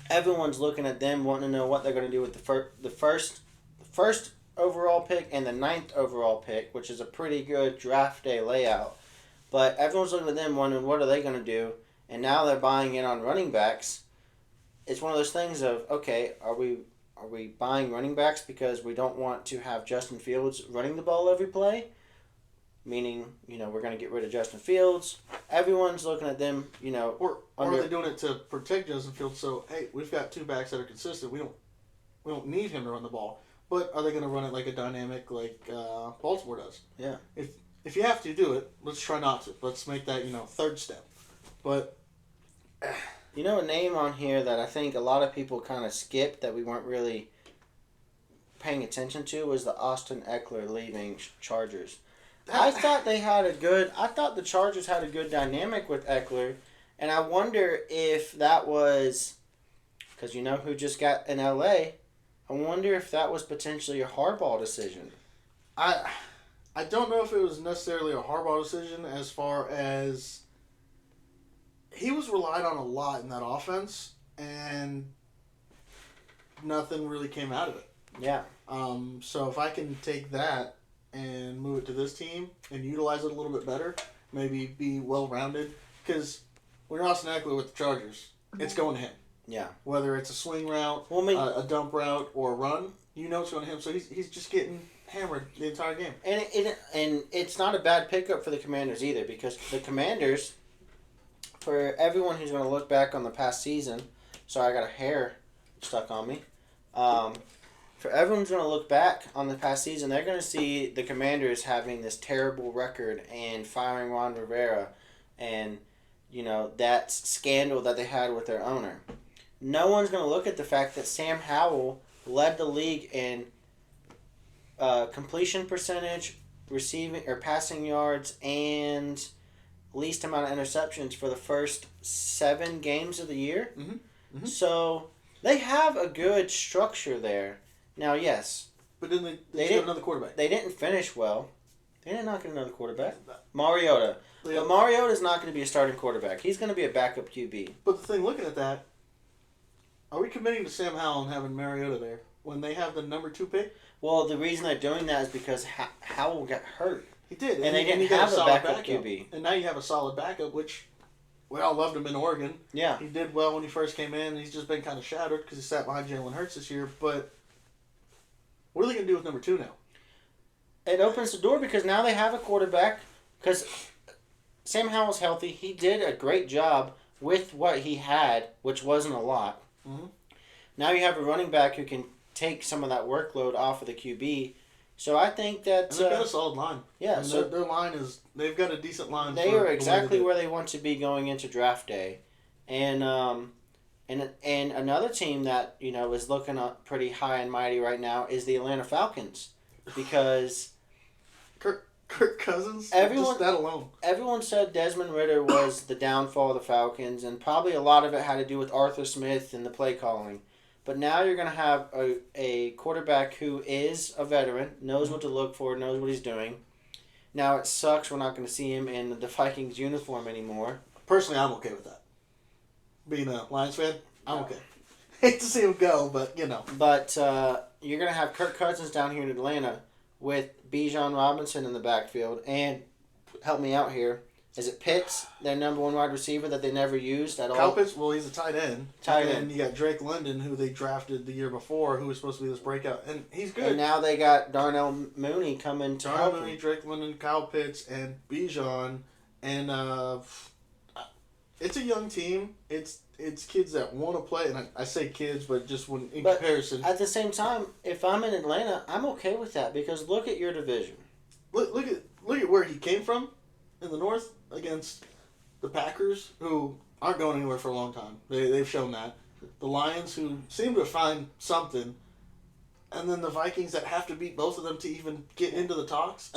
everyone's looking at them, wanting to know what they're going to do with the first overall pick and the 9th overall pick, which is a pretty good draft day layout. But everyone's looking at them wondering what are they going to do, and now they're buying in on running backs. It's one of those things of, okay, are we buying running backs because we don't want to have Justin Fields running the ball every play? Meaning, we're going to get rid of Justin Fields. Everyone's looking at them, Or are they doing it to protect Justin Fields? So, hey, we've got two backs that are consistent. We don't need him to run the ball. But are they going to run it like a dynamic like Baltimore does? Yeah. If you have to do it, let's try not to. Let's make that, third step. But a name on here that I think a lot of people kind of skipped that we weren't really paying attention to was the Austin Eckler leaving Chargers. I thought the Chargers had a good dynamic with Eckler, and I wonder if that was, because who just got in LA, I wonder if that was potentially a Harbaugh decision. I don't know if it was necessarily a Harbaugh decision as far as he was relied on a lot in that offense, and nothing really came out of it. Yeah. So if I can take that and move it to this team and utilize it a little bit better, maybe be well-rounded, because when you're Austin Eckler with the Chargers, it's going to him. Yeah. Whether it's a swing route, a dump route, or a run, it's going to him. So he's just getting hammered the entire game. And it's not a bad pickup for the Commanders either, because the Commanders, for everyone who's going to look back on the past season, sorry, I got a hair stuck on me. For everyone's going to look back on the past season, they're going to see the Commanders having this terrible record and firing Ron Rivera and, that scandal that they had with their owner. No one's going to look at the fact that Sam Howell led the league in completion percentage, receiving or passing yards, and least amount of interceptions for the first 7 games of the year. Mm-hmm. Mm-hmm. So they have a good structure there. Now, yes. But then they got another quarterback. They didn't finish well. They did not get another quarterback. Mariota. Yeah. But Mariota's not going to be a starting quarterback. He's going to be a backup QB. But the thing, looking at that, are we committing to Sam Howell and having Mariota there when they have the number 2 pick? Well, the reason they're doing that is because Howell got hurt. He did. And they didn't have a backup QB. And now you have a solid backup, which we all loved him in Oregon. Yeah. He did well when he first came in. He's just been kind of shattered because he sat behind Jalen Hurts this year. But what are they going to do with number 2 now? It opens the door because now they have a quarterback. Because Sam Howell's healthy. He did a great job with what he had, which wasn't a lot. Mm-hmm. Now you have a running back who can take some of that workload off of the QB. So I think that... And they've got a solid line. Yeah. And so their line is... They've got a decent line. They are exactly where they want to be going into draft day. And another team that, is looking up pretty high and mighty right now is the Atlanta Falcons. Because... Kirk Cousins? Everyone, just that alone. Everyone said Desmond Ridder was the downfall of the Falcons, and probably a lot of it had to do with Arthur Smith and the play calling. But now you're going to have a quarterback who is a veteran, knows what to look for, knows what he's doing. Now it sucks we're not going to see him in the Vikings uniform anymore. Personally, I'm okay with that. Being a Lions fan, I'm okay. Hate to see him go, but, But you're going to have Kirk Cousins down here in Atlanta with Bijan Robinson in the backfield. And help me out here. Is it Pitts, their number 1 wide receiver that they never used at all? Kyle Pitts, well, he's a tight end. Tight end. And you got Drake London, who they drafted the year before, who was supposed to be this breakout. And he's good. And now they got Darnell Mooney coming to help Mooney, him. Drake London, Kyle Pitts, and Bijan. And it's a young team. It's kids that want to play. And I say kids, but just when in comparison. At the same time, if I'm in Atlanta, I'm okay with that because look at your division. Look at where he came from in the North against the Packers, who aren't going anywhere for a long time. They've shown that. The Lions, who seem to find something. And then the Vikings that have to beat both of them to even get into the talks.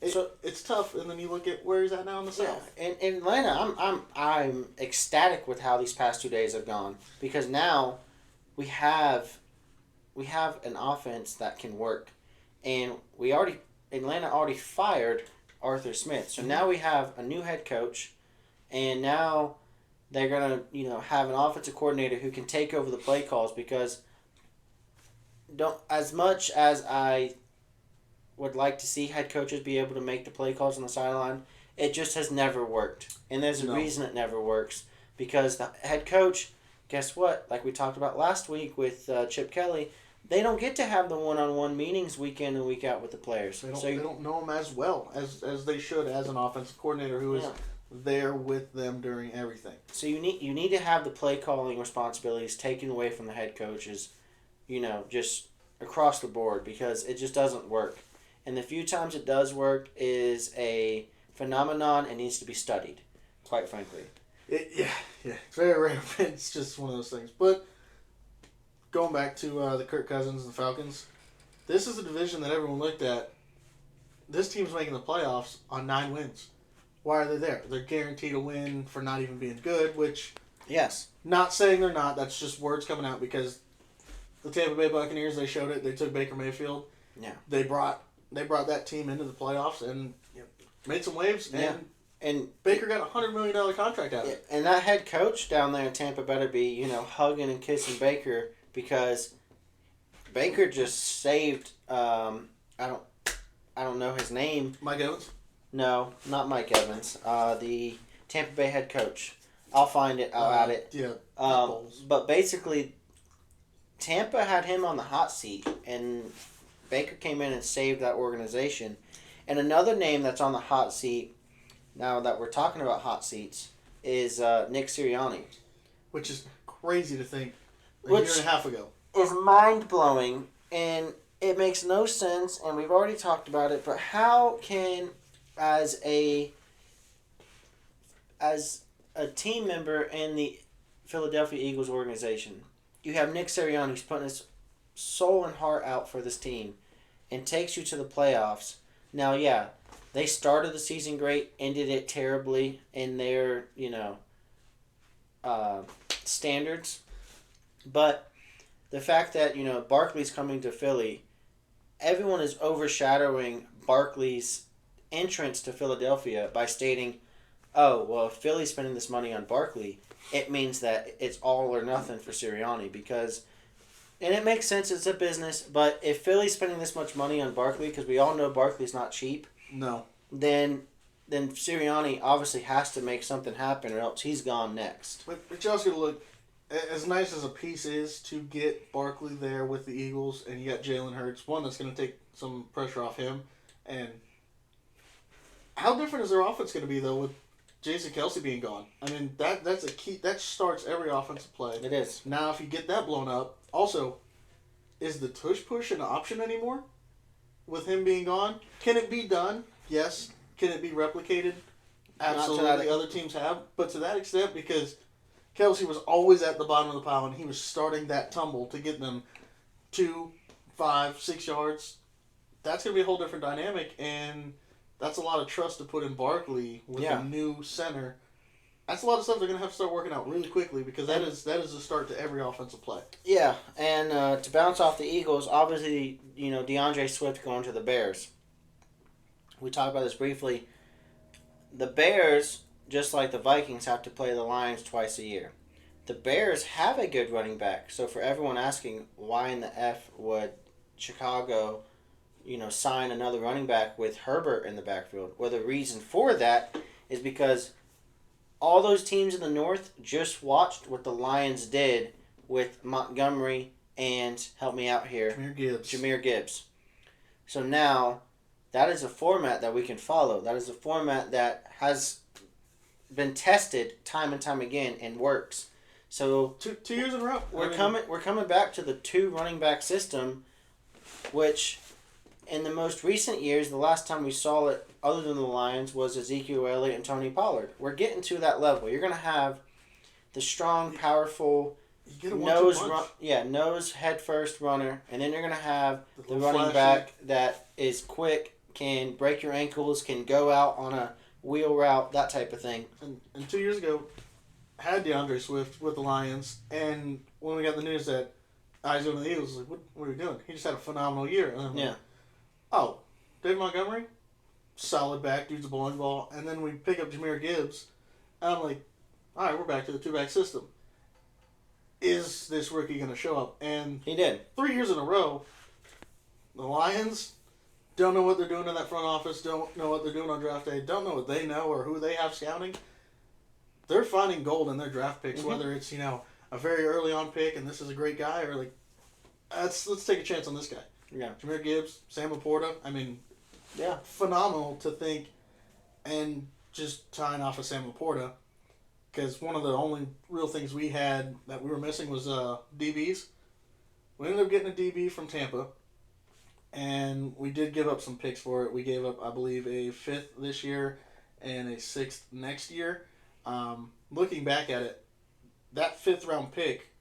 It's tough. And then you look at where he's at now in the South. Yeah, in Atlanta, I'm ecstatic with how these past 2 days have gone because now we have an offense that can work, and Atlanta already fired Arthur Smith, so now we have a new head coach, and now they're gonna have an offensive coordinator who can take over the play calls because. As much as I would like to see head coaches be able to make the play calls on the sideline, It just has never worked. And there's a No. reason it never works. Because the head coach, guess what? Like we talked about last week with Chip Kelly, they don't get to have the one-on-one meetings week in and week out with the players. They don't know him as well as they should as an offensive coordinator who is there with them during everything. So you need to have the play calling responsibilities taken away from the head coaches, just across the board, because it just doesn't work. And the few times it does work is a phenomenon and needs to be studied, quite frankly. Yeah, it's very rare. It's just one of those things. But going back to the Kirk Cousins and the Falcons, this is a division that everyone looked at. This team's making the playoffs on 9 wins. Why are they there? They're guaranteed a win for not even being good, which... Yes. Not saying they're not. That's just words coming out because the Tampa Bay Buccaneers, they showed it. They took Baker Mayfield. Yeah. They brought that team into the playoffs and made some waves. And Baker got a $100 million contract out of it. And that head coach down there in Tampa better be, hugging and kissing Baker, because Baker just saved, I don't know his name. Mike Evans? No, not Mike Evans. The Tampa Bay head coach. I'll find it. I'll add it. Yeah. But basically, Tampa had him on the hot seat, and Baker came in and saved that organization. And another name that's on the hot seat, now that we're talking about hot seats, is Nick Sirianni. Which is crazy to think a year and a half ago. Is mind-blowing, and it makes no sense, and we've already talked about it, but how can, as a team member in the Philadelphia Eagles organization, you have Nick Sirianni who's putting his soul and heart out for this team and takes you to the playoffs. Now, yeah, they started the season great, ended it terribly in their, standards. But the fact that, Barkley's coming to Philly, everyone is overshadowing Barkley's entrance to Philadelphia by stating, oh, well, if Philly's spending this money on Barkley, it means that it's all or nothing for Sirianni, because, and it makes sense, it's a business, but if Philly's spending this much money on Barkley, because we all know Barkley's not cheap, no, then Sirianni obviously has to make something happen, or else he's gone next. But you also got to look, as nice as a piece is to get Barkley there with the Eagles, and you got Jalen Hurts, one that's going to take some pressure off him, and how different is their offense going to be, though, with Jason Kelce being gone? I mean, that's a key. That starts every offensive play. It is. Now, if you get that blown up, also, is the tush push an option anymore with him being gone? Can it be done? Yes. Can it be replicated? Absolutely. Other teams have. But to that extent, because Kelce was always at the bottom of the pile, and he was starting that tumble to get them 2, 5, 6 yards. That's going to be a whole different dynamic, and that's a lot of trust to put in Barkley with a new center. That's a lot of stuff they're going to have to start working out really quickly, because that is the start to every offensive play. Yeah, and to bounce off the Eagles, obviously, DeAndre Swift going to the Bears. We talked about this briefly. The Bears, just like the Vikings, have to play the Lions twice a year. The Bears have a good running back, so for everyone asking why in the F would Chicago sign another running back with Herbert in the backfield, well, the reason for that is because all those teams in the North just watched what the Lions did with Montgomery and, help me out here, Jahmyr Gibbs. So now, that is a format that we can follow. That is a format that has been tested time and time again and works. So 2 years in a row. We're coming back to the 2 running back system, which in the most recent years, the last time we saw it, other than the Lions, was Ezekiel Elliott and Tony Pollard. We're getting to that level. You're going to have the strong, powerful nose head first runner, and then you're going to have the running back that is quick, can break your ankles, can go out on a wheel route, that type of thing. And 2 years ago, had DeAndre Swift with the Lions, and when we got the news that he's going to the Eagles, like, what are we doing? He just had a phenomenal year. And yeah. Oh, David Montgomery, solid back, dude's a bowling ball. And then we pick up Jahmyr Gibbs, and I'm like, all right, we're back to the 2-back system. Is this rookie going to show up? And he did. 3 years in a row, the Lions, don't know what they're doing in that front office, don't know what they're doing on draft day, don't know what they know or who they have scouting. They're finding gold in their draft picks, whether it's, a very early on pick and this is a great guy, or like, let's take a chance on this guy. Yeah. Jahmyr Gibbs, Sam Laporta. I mean, phenomenal to think, and just tying off of Sam Laporta, because one of the only real things we had that we were missing was DBs. We ended up getting a DB from Tampa, and we did give up some picks for it. We gave up, I believe, a 5th this year and a 6th next year. Looking back at it, that 5th round pick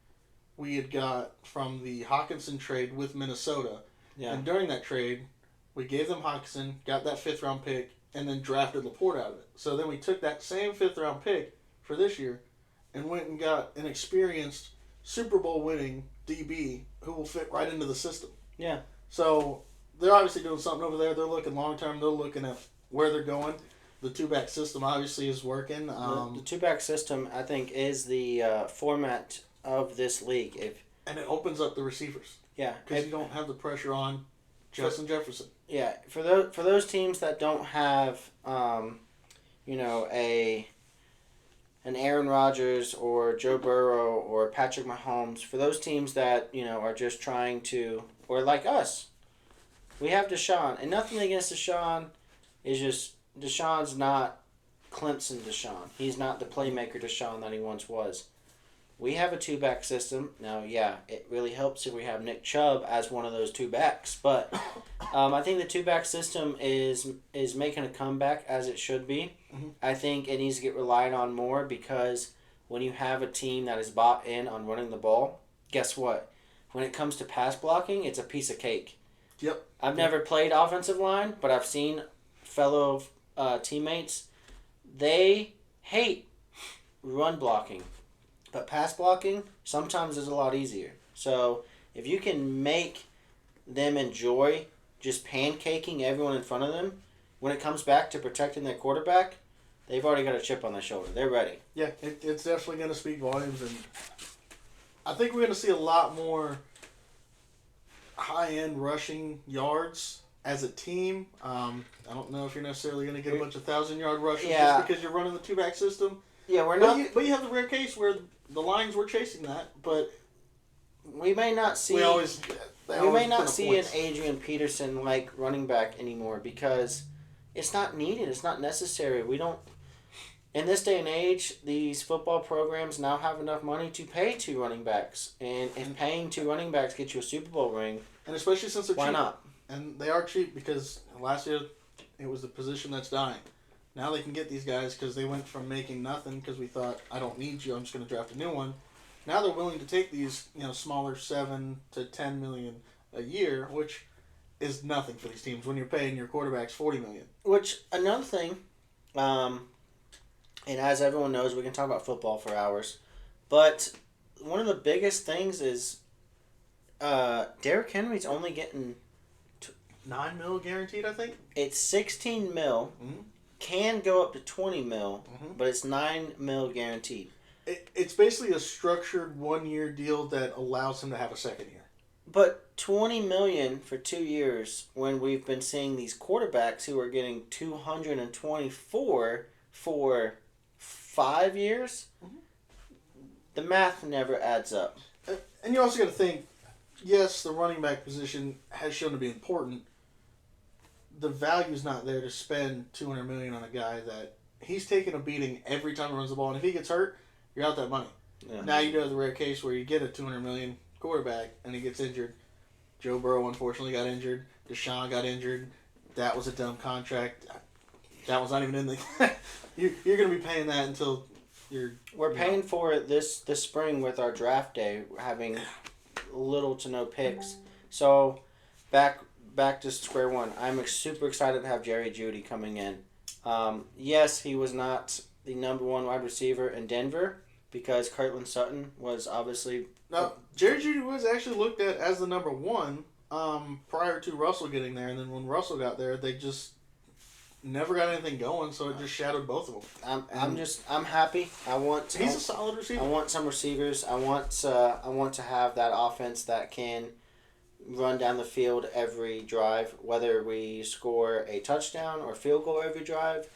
we had got from the Hawkinson trade with Minnesota. Yeah. And during that trade, we gave them Hawkinson, got that 5th round pick, and then drafted Laporte out of it. So then we took that same 5th round pick for this year and went and got an experienced Super Bowl winning DB who will fit right into the system. Yeah. So they're obviously doing something over there. They're looking long term. They're looking at where they're going. The 2-back system obviously is working. The 2-back system, I think, is the format of this league. And it opens up the receivers. Yeah. Because you don't have the pressure on Justin Jefferson. Yeah. For those teams that don't have, an Aaron Rodgers or Joe Burrow or Patrick Mahomes, for those teams that, are just trying to, or like us, we have Deshaun. And nothing against Deshaun, is just Deshaun's not Clemson Deshaun. He's not the playmaker Deshaun that he once was. We have a 2-back system. Now, it really helps if we have Nick Chubb as one of those 2-backs. But I think the 2-back system is making a comeback as it should be. Mm-hmm. I think it needs to get relied on more because when you have a team that is bought in on running the ball, guess what? When it comes to pass blocking, it's a piece of cake. Yep. I've never played offensive line, but I've seen fellow teammates. They hate run blocking. But pass blocking sometimes is a lot easier. So if you can make them enjoy just pancaking everyone in front of them, when it comes back to protecting their quarterback, they've already got a chip on their shoulder. They're ready. Yeah, it's definitely going to speak volumes. And I think we're going to see a lot more high-end rushing yards as a team. I don't know if you're necessarily going to get a bunch of 1,000-yard rushes just because you're running the 2-back system. Yeah, we're not. But you have the rare case where the Lions were chasing that, but we may not see. We may not see an Adrian Peterson like running back anymore because it's not needed. It's not necessary. We don't. In this day and age, these football programs now have enough money to pay 2 running backs, and if paying 2 running backs gets you a Super Bowl ring, and especially since they're cheap. Why not? And they are cheap because last year it was the position that's dying. Now they can get these guys because they went from making nothing because we thought, I don't need you, I'm just going to draft a new one. Now they're willing to take these, smaller 7 to 10 million a year, which is nothing for these teams when you're paying your quarterbacks $40 million. Which, another thing, and as everyone knows, we can talk about football for hours, but one of the biggest things is Derrick Henry's only getting $9 million guaranteed, I think. It's $16 million. Mm-hmm. Can go up to $20 million, but it's $9 million guaranteed. It's basically a structured 1-year deal that allows him to have a second year. But $20 million for 2 years, when we've been seeing these quarterbacks who are getting $224 for 5 years, the math never adds up. And you also got to think, yes, the running back position has shown to be important. The value's not there to spend $200 million on a guy that he's taking a beating every time he runs the ball, and if he gets hurt, you're out that money. Yeah. Now you do have the rare case where you get a $200 million quarterback and he gets injured. Joe Burrow unfortunately got injured. Deshaun got injured. That was a dumb contract. That was not even in the. You're going to be paying that until you're. We're paying for it this spring with our draft day, having little to no picks. So back to square one. I'm super excited to have Jerry Jeudy coming in. Yes, he was not the number 1 wide receiver in Denver because Cortland Sutton was obviously... No, Jerry Jeudy was actually looked at as the number 1 prior to Russell getting there, and then when Russell got there, they just never got anything going, so it just shadowed both of them. I'm happy. He's a solid receiver. I want some receivers. I want to have that offense that can run down the field every drive, whether we score a touchdown or field goal every drive.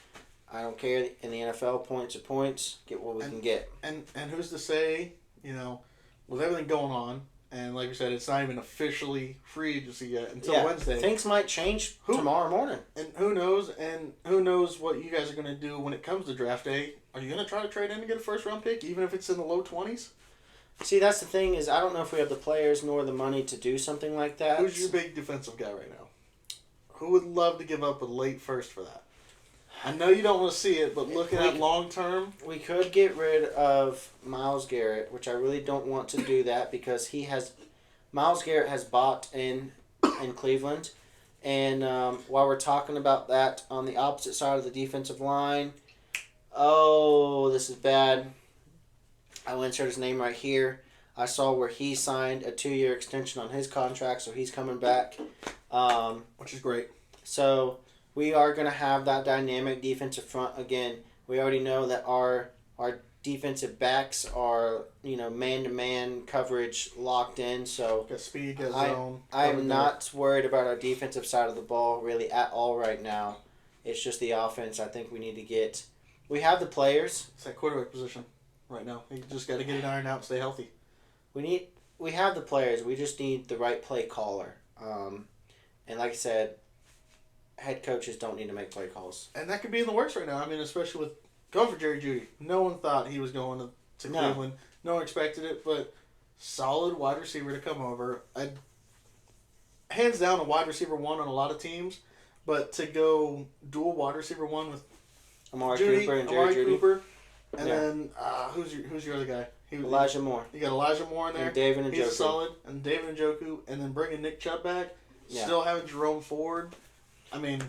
I don't care. In the NFL, points are points. Get what we can get. And who's to say, with everything going on, and like we said, it's not even officially free agency yet until Wednesday. Things might change tomorrow morning. And who knows? And who knows what you guys are going to do when it comes to draft day? Are you going to try to trade in to get a first round pick, even if it's in the low 20s? See, that's the thing is I don't know if we have the players nor the money to do something like that. Who's your big defensive guy right now? Who would love to give up a late first for that? I know you don't want to see it, but looking at long term, we could get rid of Myles Garrett, which I really don't want to do that because Myles Garrett has bought in Cleveland, and while we're talking about that, on the opposite side of the defensive line, this is bad. I will insert his name right here. I saw where he signed a 2-year extension on his contract, so he's coming back. Which is great. So we are going to have that dynamic defensive front again. We already know that our defensive backs are man-to-man coverage locked in. So got speed, got zone. I am not worried about our defensive side of the ball really at all right now. It's just the offense. I think we need to get. We have the players. It's that quarterback position right now. You just got to get it ironed out and stay healthy. We have the players. We just need the right play caller. And like I said, head coaches don't need to make play calls. And that could be in the works right now. I mean, especially with going for Jerry Jeudy. No one thought he was going to Cleveland. No one expected it, but solid wide receiver to come over. Hands down a wide receiver one on a lot of teams, but to go dual wide receiver one with Amari Cooper and Jerry Jeudy. Cooper, and then who's your other guy? Elijah Moore. You got Elijah Moore in there. And David Njoku. He's solid. And David Njoku, and then bringing Nick Chubb back. Yeah. Still having Jerome Ford. I mean,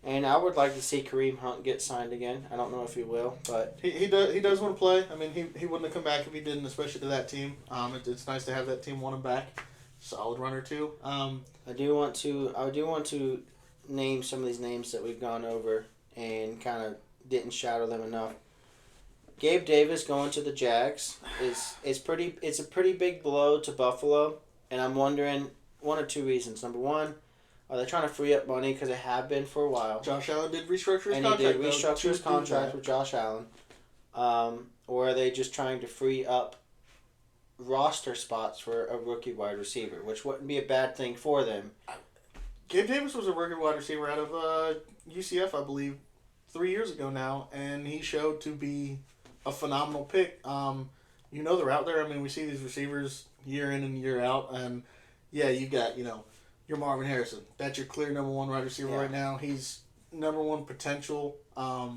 and I would like to see Kareem Hunt get signed again. I don't know if he will, but he does want to play. I mean, he wouldn't have come back if he didn't, especially to that team. It's nice to have that team want him back. Solid runner too. I do want to name some of these names that we've gone over and kind of didn't shadow them enough. Gabe Davis going to the Jags is a pretty big blow to Buffalo, and I'm wondering one or two reasons. Number one, are they trying to free up money because they have been for a while? Josh Allen did restructure his contract. And he did restructure his contract with Josh Allen. Or are they just trying to free up roster spots for a rookie wide receiver, which wouldn't be a bad thing for them? Gabe Davis was a rookie wide receiver out of UCF, I believe, 3 years ago now, and he showed to be a phenomenal pick. They're out there. I mean, we see these receivers year in and year out, and yeah, you got, your Marvin Harrison. That's your clear number one wide receiver right now. He's number one potential. But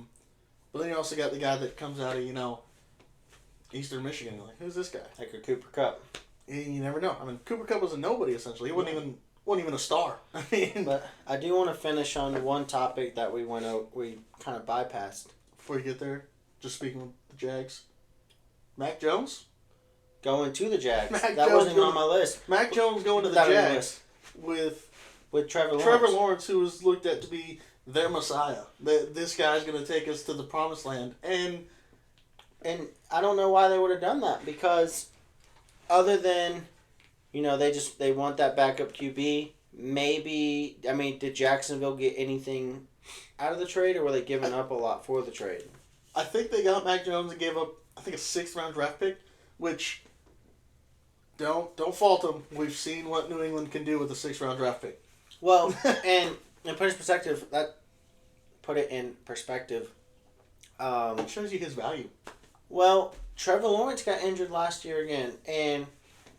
then you also got the guy that comes out of, Eastern Michigan. You're like, who's this guy? Like a Cooper Kupp. You never know. I mean, Cooper Kupp was a nobody, essentially. He wasn't even a star. I mean, but I do want to finish on one topic that we kind of bypassed. Before you get there, just speaking of the Jags, Mac Jones? Going to the Jags. That wasn't on my list. Mac Jones going to the Jags with Trevor Lawrence. Trevor Lawrence, who was looked at to be their Messiah. This guy's going to take us to the promised land. And I don't know why they would have done that, because other than, they want that backup QB. Maybe, did Jacksonville get anything out of the trade, or were they giving up a lot for the trade? I think they got Mac Jones and gave up, a 6th-round draft pick, which, don't fault them. We've seen what New England can do with a 6th-round draft pick. Well, and put it in perspective. It shows you his value. Well, Trevor Lawrence got injured last year again, and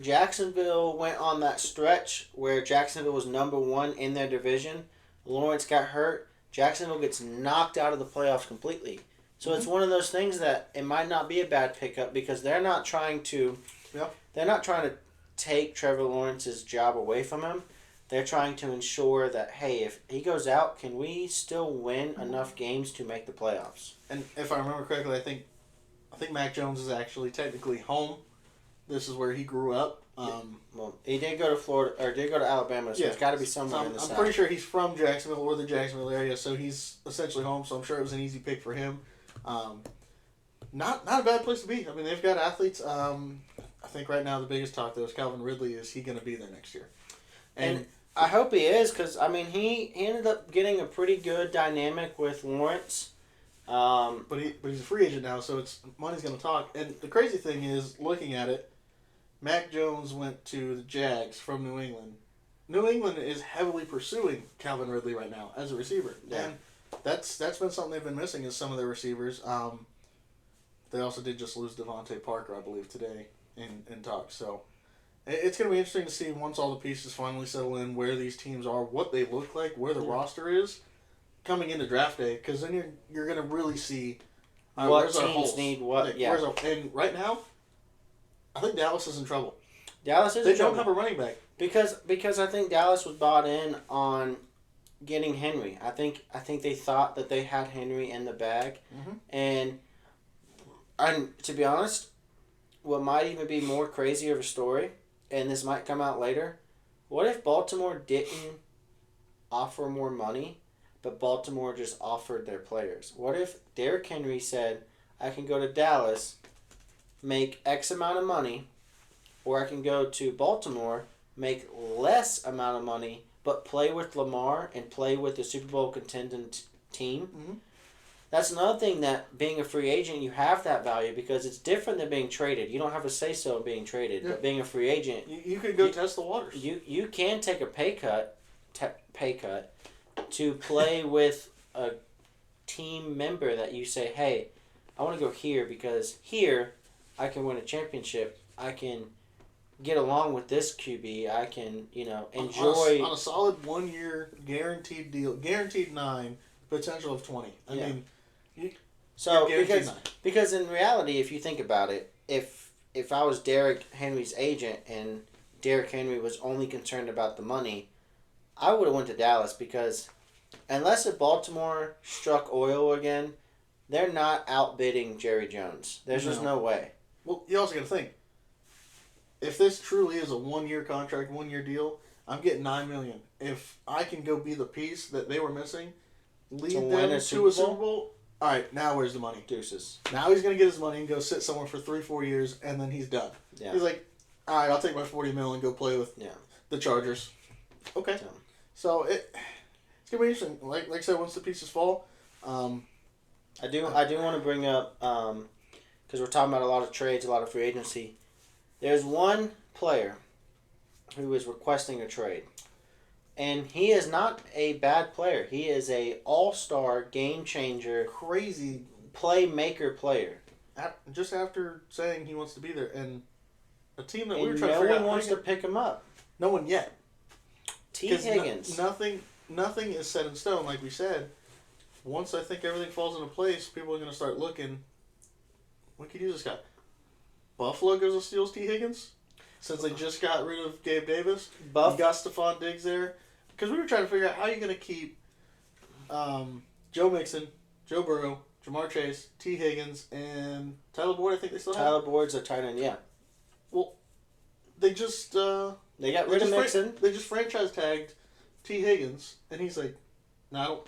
Jacksonville went on that stretch where Jacksonville was number one in their division. Lawrence got hurt. Jacksonville gets knocked out of the playoffs completely. So it's one of those things that it might not be a bad pickup, because they're not trying to take Trevor Lawrence's job away from him. They're trying to ensure that, hey, if he goes out, can we still win enough games to make the playoffs? And if I remember correctly, I think Mac Jones is actually technically home. This is where he grew up. Well, he did go to Florida, or did go to Alabama, so it's got to be somewhere in the South. I'm pretty sure he's from Jacksonville or the Jacksonville area, so he's essentially home. So I'm sure it was an easy pick for him. Not a bad place to be. I mean, they've got athletes. I think right now the biggest talk though is Calvin Ridley. Is he going to be there next year? And I hope he is, because, I mean, he ended up getting a pretty good dynamic with Lawrence. But he's a free agent now, so money's going to talk. And the crazy thing is, looking at it, Mac Jones went to the Jags from New England. New England is heavily pursuing Calvin Ridley right now as a receiver. Yeah. And that's been something they've been missing is some of their receivers. They also did just lose Devontae Parker, I believe, today in talk. So it's going to be interesting to see once all the pieces finally settle in where these teams are, what they look like, where the roster is coming into draft day, because then you're going to really see what teams need what. And right now, I think Dallas is in trouble. Dallas is in trouble. They don't have a running back. Because I think Dallas was bought in on getting Henry. I think they thought that they had Henry in the bag. Mm-hmm. And to be honest, what might even be more crazy of a story, and this might come out later, what if Baltimore didn't offer more money, but Baltimore just offered their players? What if Derrick Henry said, I can go to Dallas, make X amount of money, or I can go to Baltimore, make less amount of money, but play with Lamar and play with the Super Bowl contending team? Mm-hmm. That's another thing, that being a free agent, you have that value because it's different than being traded. You don't have a say-so in being traded, but being a free agent... You could go test the waters. You can take a pay cut to play with a team member that you say, hey, I want to go here because here I can win a championship. I can get along with this QB. I can, enjoy... On a solid 1 year guaranteed deal, guaranteed 9, potential of 20. I mean... because in reality, if you think about it, if I was Derrick Henry's agent and Derrick Henry was only concerned about the money, I would have went to Dallas, because unless if Baltimore struck oil again, they're not outbidding Jerry Jones. There's just no way. Well, you also got to think, if this truly is a 1 year contract, 1 year deal, I'm getting $9 million. If I can go be the piece that they were missing, lead them to a Super Bowl. All right, now where's the money? Deuces. Now he's going to get his money and go sit somewhere for 3-4 years, and then he's done. Yeah. He's like, all right, I'll take my $40 million and go play with the Chargers. Okay. Yeah. So it's going to be interesting. Like I said, once the pieces fall. I do want to bring up, because we're talking about a lot of trades, a lot of free agency. There's one player who is requesting a trade. And he is not a bad player. He is a all-star, game-changer, crazy playmaker player. Just after saying he wants to be there, and a team that we were trying to figure out. No one wants to pick him up. No one yet. T. Higgins. Nothing is set in stone, like we said. Once I think everything falls into place, people are going to start looking. We could use this guy. Buffalo goes and steals T. Higgins, since they just got rid of Gabe Davis. You got Stephon Diggs there. Because we were trying to figure out how you're going to keep Joe Mixon, Joe Burrow, Jamar Chase, T. Higgins, and Tyler Boyd. I think they still have. Tyler Boyd's a tight end, yeah. Well, they just they got rid of Mixon. They just franchise tagged T. Higgins, and he's like, "No,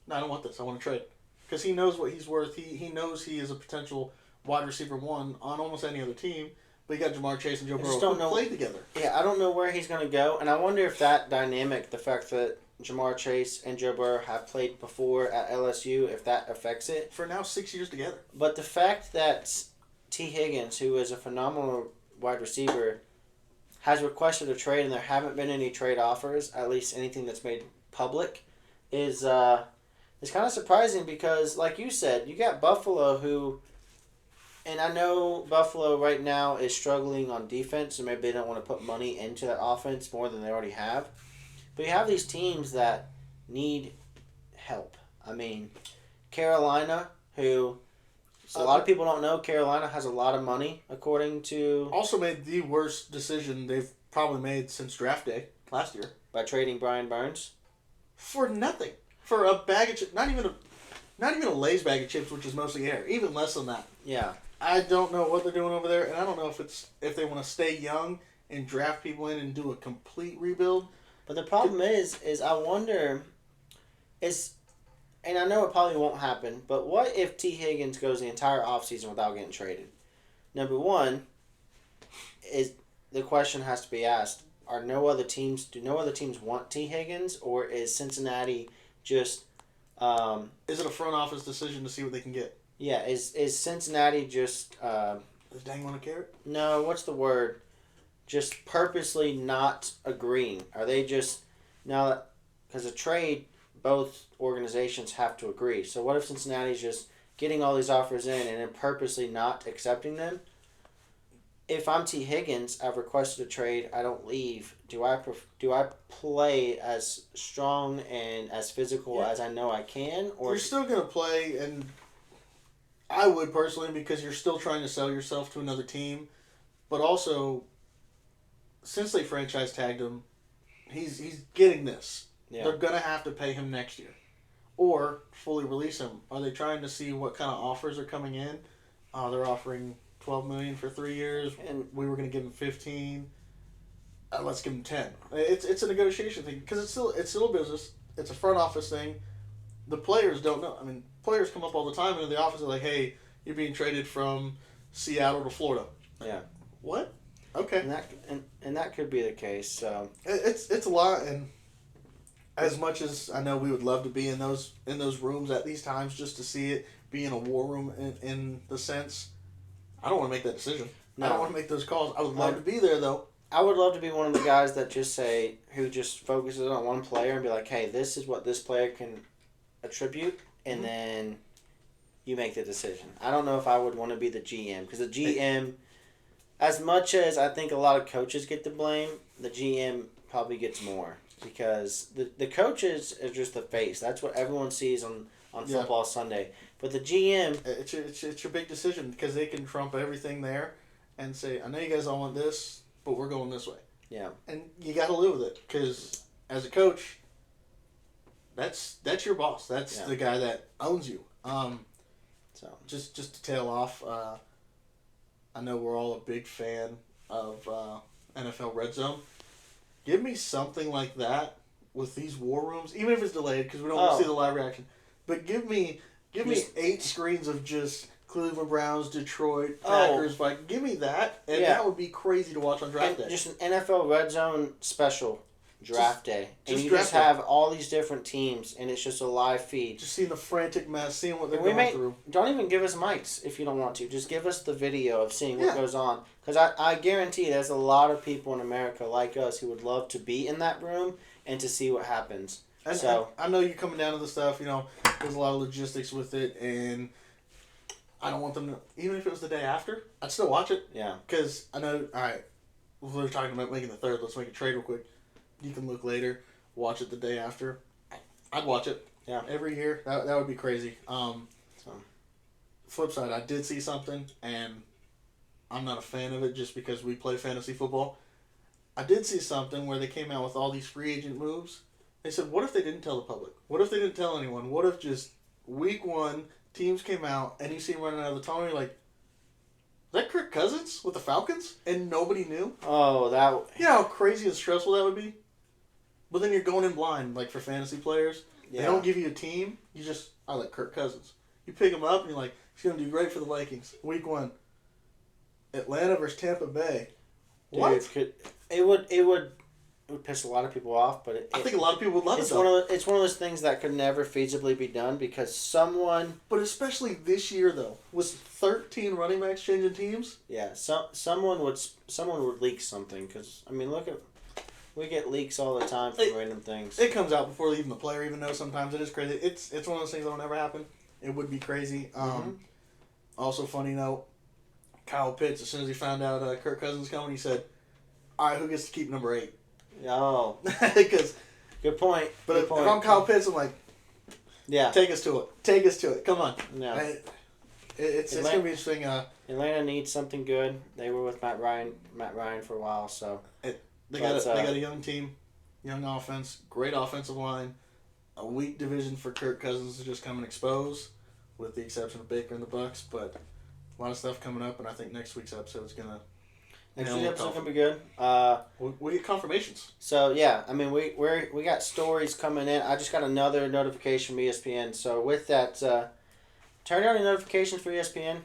I don't want this. I want to trade," because he knows what he's worth. He knows he is a potential wide receiver 1 on almost any other team. But you got Jamar Chase and Joe Burrow who played together. Yeah, I don't know where he's going to go. And I wonder if that dynamic, the fact that Jamar Chase and Joe Burrow have played before at LSU, if that affects it. For now, 6 years together. But the fact that T. Higgins, who is a phenomenal wide receiver, has requested a trade and there haven't been any trade offers, at least anything that's made public, is kind of surprising because, like you said, you got Buffalo who... And I know Buffalo right now is struggling on defense, so maybe they don't want to put money into that offense more than they already have. But you have these teams that need help. I mean, Carolina, who a lot of people don't know, Carolina has a lot of money, according to... Also made the worst decision they've probably made since draft day last year. By trading Brian Burns? For nothing. For a bag of chips. Not even a Lay's bag of chips, which is mostly air. Even less than that. Yeah. I don't know what they're doing over there, and I don't know if they want to stay young and draft people in and do a complete rebuild. But the problem is I wonder, and I know it probably won't happen, but what if T. Higgins goes the entire offseason without getting traded? Number one, is the question has to be asked, are no other teams? Do no other teams want T Higgins, or is Cincinnati just? Is it a front office decision to see what they can get? Yeah, is Cincinnati just? Does Dang want a carrot? No, what's the word? Just purposely not agreeing? Are they just now? Because a trade, both organizations have to agree. So what if Cincinnati's just getting all these offers in and then purposely not accepting them? If I'm T Higgins, I've requested a trade. I don't leave. Do I play as strong and as physical as I know I can, or you're still gonna play? And I would personally, because you're still trying to sell yourself to another team, but also since they franchise tagged him, he's getting this. Yeah. They're gonna have to pay him next year, or fully release him. Are they trying to see what kind of offers are coming in? They're offering $12 million for 3 years, and we were going to give him 15. Let's give him 10. It's a negotiation thing because it's still a business. It's a front office thing. The players don't know. I mean, players come up all the time, and in the office are like, "Hey, you're being traded from Seattle to Florida." Yeah. What? Okay. And that could be the case. So it's a lot, and as much as I know we would love to be in those rooms at these times just to see it be in a war room in the sense. I don't want to make that decision. No. I don't want to make those calls. I would love to be there, though. I would love to be one of the guys that who just focuses on one player and be like, hey, this is what this player can attribute, and then you make the decision. I don't know if I would want to be the GM, because the GM, as much as I think a lot of coaches get the blame, the GM probably gets more, because the coaches are just the face. That's what everyone sees on Football Sunday. But the GM... It's your big decision because they can trump everything there and say, I know you guys all want this, but we're going this way. Yeah. And you got to live with it because as a coach, that's your boss. That's the guy that owns you. So just to tail off, I know we're all a big fan of NFL Red Zone. Give me something like that with these war rooms, even if it's delayed because we don't want to see the live reaction. But give me 8 screens of just Cleveland Browns, Detroit, Packers, Vikings. Give me that, and that would be crazy to watch on draft day. Just an NFL Red Zone special draft day. And you just have all these different teams, and it's just a live feed. Just seeing the frantic mess, seeing what they're going through. Don't even give us mics if you don't want to. Just give us the video of seeing what goes on. Because I guarantee there's a lot and people in America like us who would love to be in that room and to see what happens. And I know you're coming down to the stuff, there's a lot of logistics with it, and I don't want them to, even if it was the day after, I'd still watch it. Yeah. Because I know, all right, we're talking about making the third, let's make a trade real quick. You can look later, watch it the day after. I'd watch it. Yeah. Every year. That would be crazy. Flip side, I did see something, and I'm not a fan of it just because we play fantasy football. I did see something where they came out with all these free agent moves. They said, what if they didn't tell the public? What if they didn't tell anyone? What if just week 1, teams came out, and you see him running out of the tunnel, and you're like, is that Kirk Cousins with the Falcons? And nobody knew? Oh, that... You know how crazy and stressful that would be? But then you're going in blind, like for fantasy players. Yeah. They don't give you a team. You just, I like Kirk Cousins. You pick him up, and you're like, he's going to do great for the Vikings. Week 1. Atlanta versus Tampa Bay. Dude, what? It would piss a lot of people off, but I think a lot of people would love it. It's one of those things that could never feasibly be done because someone. But especially this year, though, with 13 running backs changing teams. Yeah, someone would leak something because we get leaks all the time from random things. It comes out before even the player even knows. Sometimes it is crazy. It's one of those things that will never happen. It would be crazy. Also, funny note, Kyle Pitts, as soon as he found out Kirk Cousins coming, he said, "All right, who gets to keep number 8?" Oh, because good point. But if I'm Kyle Pitts, I'm like, take us to it. Come on. No. It's gonna be interesting. Atlanta needs something good. They were with Matt Ryan for a while, so they got a young team, young offense, great offensive line, a weak division for Kirk Cousins to just come and expose, with the exception of Baker and the Bucks. But a lot of stuff coming up, and I think next week's episode is gonna. Next week's episode gonna be good. We get confirmations. So yeah, we got stories coming in. I just got another notification from ESPN. So with that, turn on your notifications for ESPN.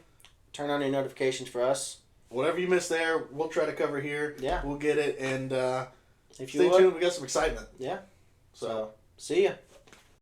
Turn on your notifications for us. Whatever you missed there, we'll try to cover here. Yeah, we'll get it, and If Stay you would, tuned. We got some excitement. Yeah. So see ya.